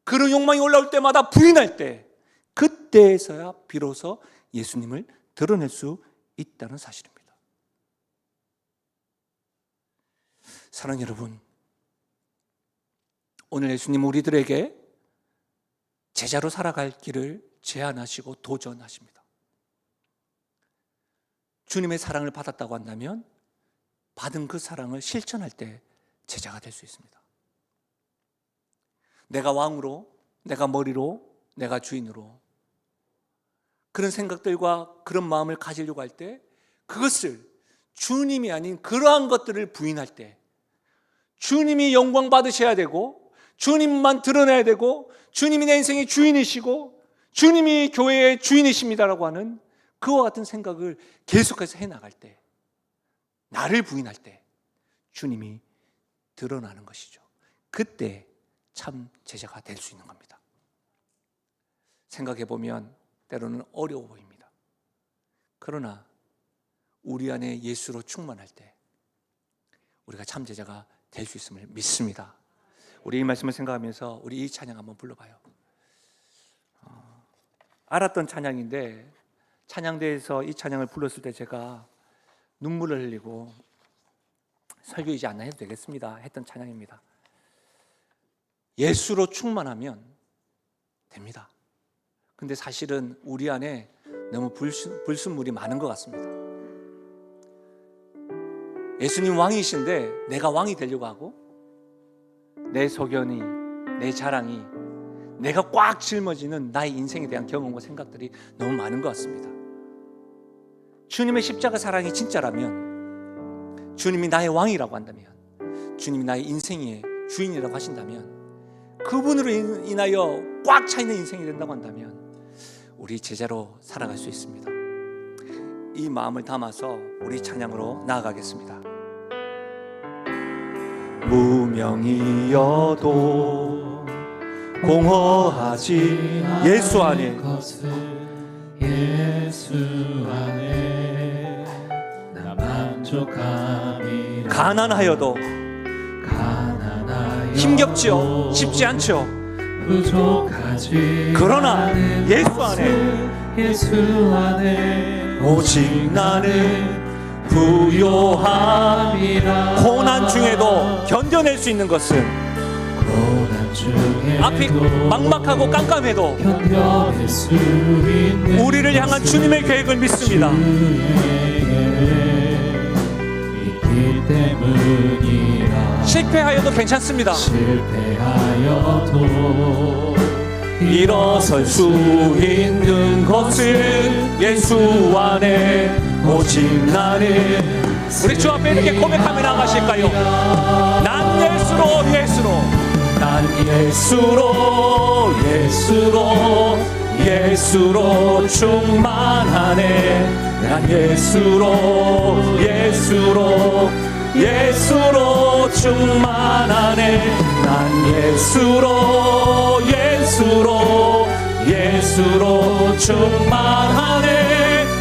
그런 욕망이 올라올 때마다 부인할 때, 그때에서야 비로소 예수님을 드러낼 수 있다는 사실입니다. 사랑하는 여러분, 오늘 예수님은 우리들에게 제자로 살아갈 길을 제안하시고 도전하십니다. 주님의 사랑을 받았다고 한다면 받은 그 사랑을 실천할 때 제자가 될 수 있습니다. 내가 왕으로, 내가 머리로, 내가 주인으로, 그런 생각들과 그런 마음을 가지려고 할 때, 그것을 주님이 아닌 그러한 것들을 부인할 때, 주님이 영광 받으셔야 되고 주님만 드러내야 되고 주님이 내 인생의 주인이시고 주님이 교회의 주인이십니다라고 하는 그와 같은 생각을 계속해서 해나갈 때, 나를 부인할 때 주님이 드러나는 것이죠. 그때 참 제자가 될 수 있는 겁니다. 생각해 보면 때로는 어려워 보입니다. 그러나 우리 안에 예수로 충만할 때 우리가 참 제자가 될 수 있음을 믿습니다. 우리 이 말씀을 생각하면서 우리 이 찬양 한번 불러봐요. 알았던 찬양인데 찬양대에서 이 찬양을 불렀을 때 제가 눈물을 흘리고 설교 이제 안 해도 되겠습니다 했던 찬양입니다. 예수로 충만하면 됩니다. 근데 사실은 우리 안에 너무 불순물이 많은 것 같습니다. 예수님 왕이신데 내가 왕이 되려고 하고 내 소견이, 내 자랑이, 내가 꽉 짊어지는 나의 인생에 대한 경험과 생각들이 너무 많은 것 같습니다. 주님의 십자가 사랑이 진짜라면, 주님이 나의 왕이라고 한다면, 주님이 나의 인생의 주인이라고 하신다면, 그분으로 인하여 꽉 차 있는 인생이 된다고 한다면 우리 제자로 살아갈 수 있습니다. 이 마음을 담아서 우리 찬양으로 나아가겠습니다. 무명이어도 공허하지 예수 안에, 예수 안에 나 만족함이라. 가난하여도 힘겹지요, 쉽지 않죠. 부족하지 그러나 예수 안에, 예수 안에 오직 나는 부요함이라. 고난 중에도 견뎌낼 수 있는 것은, 고난 중에도 앞이 막막하고 깜깜해도 견뎌낼 수 있는 우리를 향한 주님의 계획을 믿습니다. 믿기 때문이라. 실패하여도 괜찮습니다. 실패하여도 일어설 수 있는 것은 예수 안에 오직 나는. 우리 주 앞에 이렇게 고백하며 나가실까요? 난 예수로, 예수로, 난 예수로, 예수로, 예수로 충만하네. 난 예수로, 예수로, 예수로 충만하네. 난 예수로, 예수로, 예수로 충만하네.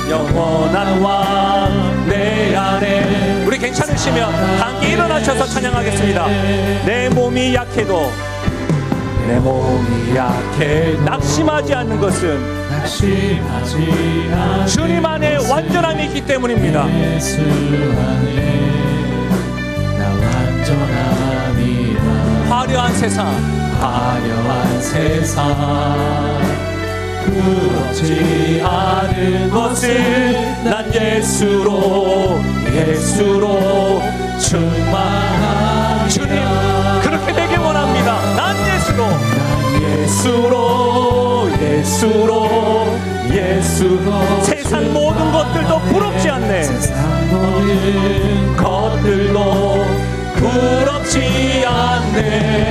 영원한 왕 내 안에. 우리 괜찮으시면 함께 일어나셔서 찬양하겠습니다. 내 몸이 약해도, 내 몸이 약해 낙심하지 않는 것은 낙심하지 않는 주님 안에 완전함이 있기 때문입니다. 예수 안에 나 완전함이라. 화려한 세상, 화려한 세상 부럽지 않은 것은 난 예수로, 예수로 충만하리라. 주님 그렇게 되길 원합니다. 난 예수로, 예수로, 예수로, 예수로. 세상 모든 것들도 부럽지 않네. 세상 모든 것들도 부럽지 않네.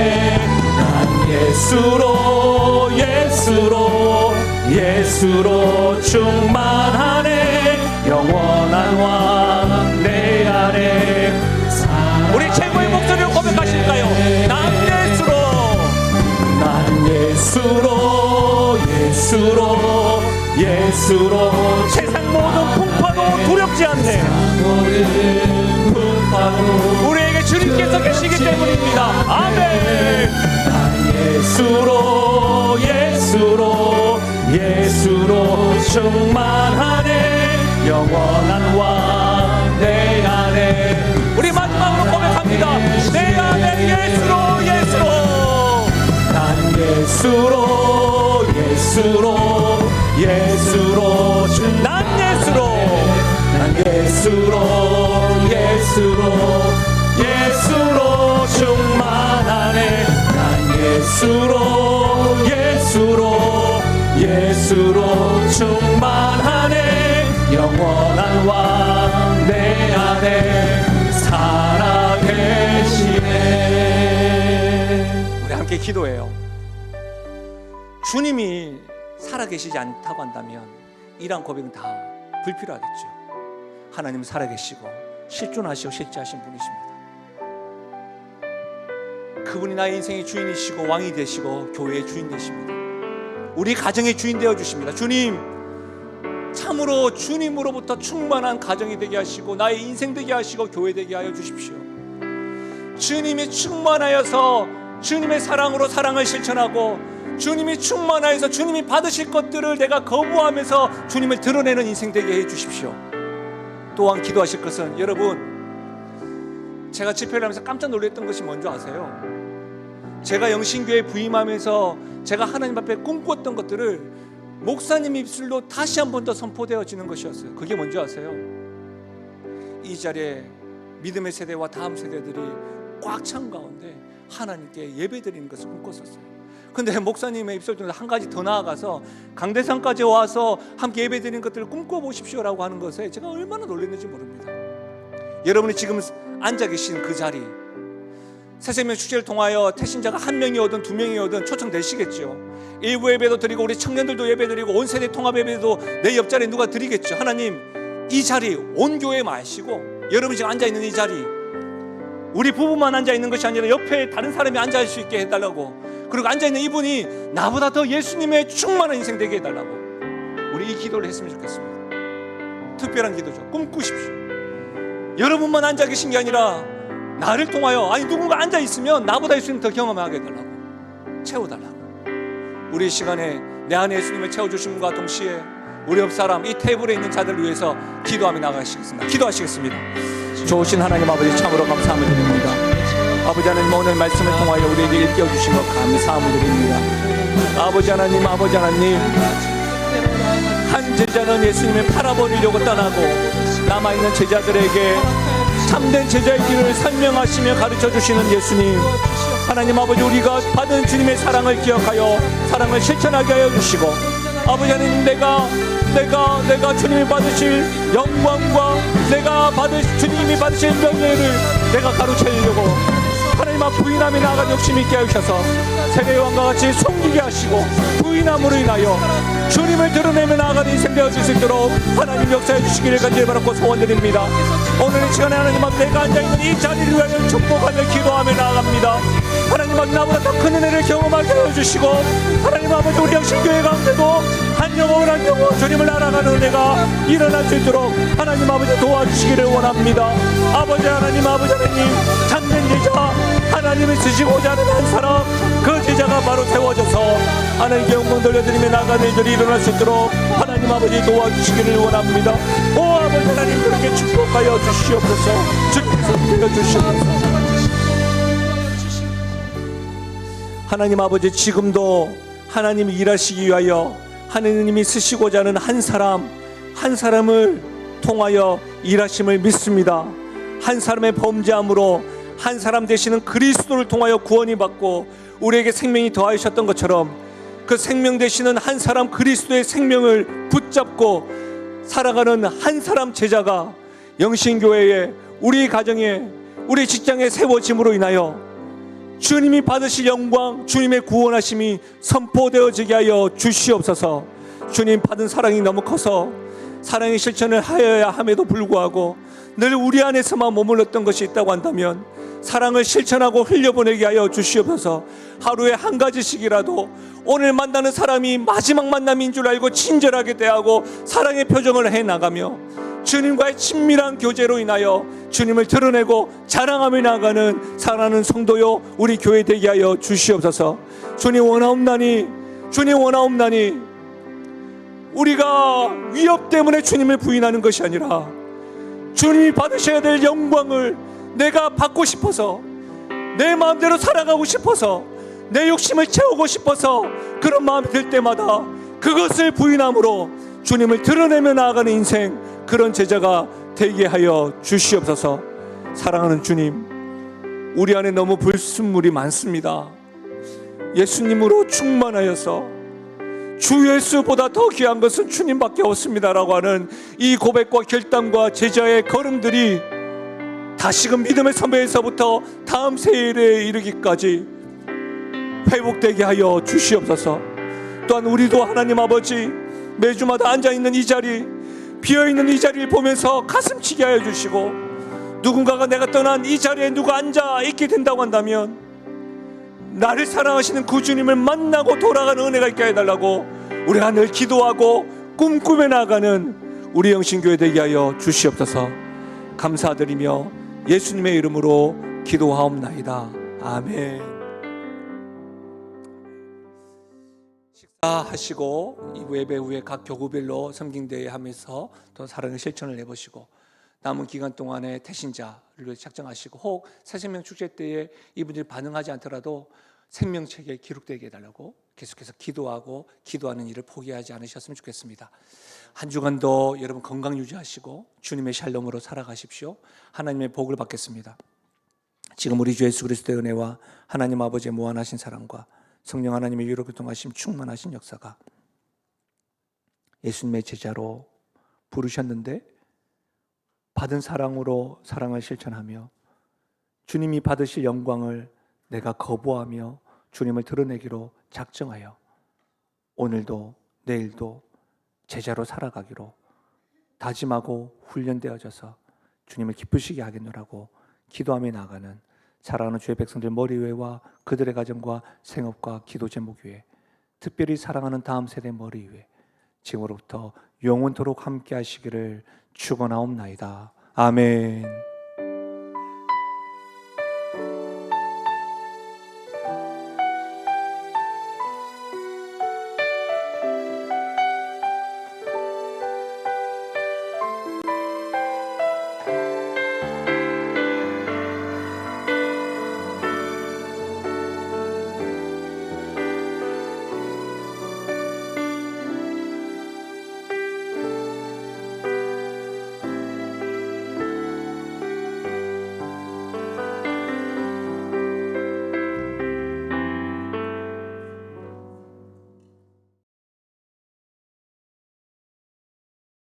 예수로 예수로 예수로 충만하네 영원한 왕 내 안에 우리 최고의 목소리로 고백하실까요? 난 예수로 예수로 예수로 세상 모든 풍파도 두렵지 않네 우리에게 주님께서 계시기 때문입니다. 아멘. 난 예수로 예수로 예수로 충만하네 영원한 왕 내 안에 우리 마지막으로 고백합니다. 내 안에 예수로 예수로 난 예수로 예수로 예수로 난 예수로 난 예수로 예수로 예수로 충만하네 난 예수로 예수로 예수로 충만하네 영원한 왕 내 안에 살아계시네. 우리 함께 기도해요. 주님이 살아계시지 않다고 한다면 이러한 고백은 다 불필요하겠죠. 하나님 살아계시고 실존하시고 실제하신 분이십니다. 그분이 나의 인생의 주인이시고 왕이 되시고 교회의 주인 되십니다. 우리 가정의 주인 되어주십니다. 주님 참으로 주님으로부터 충만한 가정이 되게 하시고 나의 인생 되게 하시고 교회 되게 하여 주십시오. 주님이 충만하여서 주님의 사랑으로 사랑을 실천하고 주님이 충만하여서 주님이 받으실 것들을 내가 거부하면서 주님을 드러내는 인생 되게 해 주십시오. 또한 기도하실 것은 여러분 제가 집회를 하면서 깜짝 놀랐던 것이 뭔지 아세요? 제가 영신교회에 부임하면서 제가 하나님 앞에 꿈꿨던 것들을 목사님 입술로 다시 한 번 더 선포되어지는 것이었어요. 그게 뭔지 아세요? 이 자리에 믿음의 세대와 다음 세대들이 꽉 찬 가운데 하나님께 예배드리는 것을 꿈꿨었어요. 근데 목사님의 입술 중에 한 가지 더 나아가서 강대상까지 와서 함께 예배드리는 것들을 꿈꿔보십시오라고 하는 것에 제가 얼마나 놀랐는지 모릅니다. 여러분이 지금 앉아 계신 그 자리 새생명 축제를 통하여 태신자가 1명이 두 명이 오든 초청되시겠죠. 일부 예배도 드리고 우리 청년들도 예배 드리고 온 세대 통합 예배도 내 옆자리에 누가 드리겠죠. 하나님 이 자리 온 교회 마시고 여러분이 지금 앉아있는 이 자리 우리 부부만 앉아있는 것이 아니라 옆에 다른 사람이 앉아있을 수 있게 해달라고 그리고 앉아있는 이분이 나보다 더 예수님의 충만한 인생 되게 해달라고 우리 이 기도를 했으면 좋겠습니다. 특별한 기도죠. 꿈꾸십시오. 여러분만 앉아 계신 게 아니라 나를 통하여 아니 누군가 앉아있으면 나보다 예수님 더 경험하게 해달라고 채워달라고 우리 이 시간에 내 안에 예수님을 채워주심과 동시에 우리 옆 사람 이 테이블에 있는 자들을 위해서 기도하며 나가시겠습니다. 기도하시겠습니다. 좋으신 하나님 아버지 참으로 감사함을 드립니다. 아버지 하나님 오늘 말씀을 통하여 우리에게 일깨워주신 것 감사함을 드립니다. 아버지 하나님 한 제자는 예수님을 팔아버리려고 떠나고 남아있는 제자들에게 참된 제자의 길을 설명하시며 가르쳐주시는 예수님 하나님 아버지 우리가 받은 주님의 사랑을 기억하여 사랑을 실천하게 하여 주시고 아버지 하나님 내가 주님이 받으실 영광과 주님이 받으실 명예를 내가 가로채려고 하나님 앞 부인함에 나아간 욕심 있게 하셔서 세례 요한과 같이 섬기게 하시고 부인함으로 인하여 주님을 드러내며 나아가는 인생 되어질 수 있도록 하나님 역사해 주시기를 간절히 바라고 소원드립니다. 오늘 이 시간에 하나님 앞 내가 앉아있는 이 자리를 위하여 축복하며 기도하며 나아갑니다. 하나님 앞 나보다 더 큰 은혜를 경험하게 해주시고 하나님 아버지 우리 영신교회 가운데도 한 영혼 주님을 알아가는 은혜가 일어날 수 있도록 하나님 아버지 도와주시기를 원합니다. 아버지 하나님 참된 제자 하나님이 쓰시고자 하는 한 사람 그 제자가 바로 세워져서 하나님께 영광 돌려드리며 나가는 일들이 일어날 수 있도록 하나님 아버지 도와주시기를 원합니다. 오 아버지 하나님 그렇게 축복하여 주시옵소서. 주께서 되어 주시옵소서. 하나님 아버지 지금도 하나님이 일하시기 위하여 하나님이 쓰시고자 하는 한 사람을 통하여 일하심을 믿습니다. 한 사람의 범죄함으로 한 사람 되시는 그리스도를 통하여 구원이 받고 우리에게 생명이 더하셨던 것처럼 그 생명 되시는 한 사람 그리스도의 생명을 붙잡고 살아가는 한 사람 제자가 영신교회에 우리 가정에 우리 직장에 세워짐으로 인하여 주님이 받으실 영광, 주님의 구원하심이 선포되어지게 하여 주시옵소서. 주님 받은 사랑이 너무 커서 사랑의 실천을 하여야 함에도 불구하고 늘 우리 안에서만 머물렀던 것이 있다고 한다면 사랑을 실천하고 흘려보내게 하여 주시옵소서. 하루에 한 가지씩이라도 오늘 만나는 사람이 마지막 만남인 줄 알고 친절하게 대하고 사랑의 표정을 해나가며 주님과의 친밀한 교제로 인하여 주님을 드러내고 자랑하며 나가는 사랑하는 성도요 우리 교회 되게 하여 주시옵소서. 주님 원하옵나니, 주님 원하옵나니, 우리가 위협 때문에 주님을 부인하는 것이 아니라 주님이 받으셔야 될 영광을 내가 받고 싶어서, 내 마음대로 살아가고 싶어서, 내 욕심을 채우고 싶어서 그런 마음이 들 때마다 그것을 부인함으로 주님을 드러내며 나아가는 인생, 그런 제자가 되게 하여 주시옵소서. 사랑하는 주님, 우리 안에 너무 불순물이 많습니다. 예수님으로 충만하여서 주 예수보다 더 귀한 것은 주님밖에 없습니다라고 하는 이 고백과 결단과 제자의 걸음들이 다시금 믿음의 선배에서부터 다음 세일에 이르기까지 회복되게 하여 주시옵소서. 또한 우리도 하나님 아버지, 매주마다 앉아있는 이 자리, 비어있는 이 자리를 보면서 가슴치게 하여 주시고, 누군가가 내가 떠난 이 자리에 누가 앉아있게 된다고 한다면 나를 사랑하시는 그 주님을 만나고 돌아가는 은혜가 있게 해달라고 우리가 늘 기도하고 꿈꾸며 나아가는 우리 영신교회 되게 하여 주시옵소서. 감사드리며 예수님의 이름으로 기도하옵나이다. 아멘. 식사하시고 이 예배 후에 각 교구별로 섬김대회 하면서 또 사랑의 실천을 해보시고, 남은 기간 동안에 태신자를 작정하시고, 혹 새생명 축제 때에 이분들이 반응하지 않더라도 생명책에 기록되게 해달라고 계속해서 기도하고 기도하는 일을 포기하지 않으셨으면 좋겠습니다. 한 주간도 여러분 건강 유지하시고 주님의 샬롬으로 살아가십시오. 하나님의 복을 받겠습니다. 지금 우리 주 예수 그리스도의 은혜와 하나님 아버지의 무한하신 사랑과 성령 하나님의 위로 교통하심 충만하신 역사가, 예수님의 제자로 부르셨는데 받은 사랑으로 사랑을 실천하며 주님이 받으실 영광을 내가 거부하며 주님을 드러내기로 작정하여 오늘도 내일도 제자로 살아가기로 다짐하고 훈련되어져서 주님을 기쁘시게 하겠노라고 기도하며 나가는 사랑하는 주의 백성들 머리 위에와 그들의 가정과 생업과 기도 제목 위에, 특별히 사랑하는 다음 세대 머리 위에 지금으로부터 영원토록 함께 하시기를 축원하옵나이다. 아멘.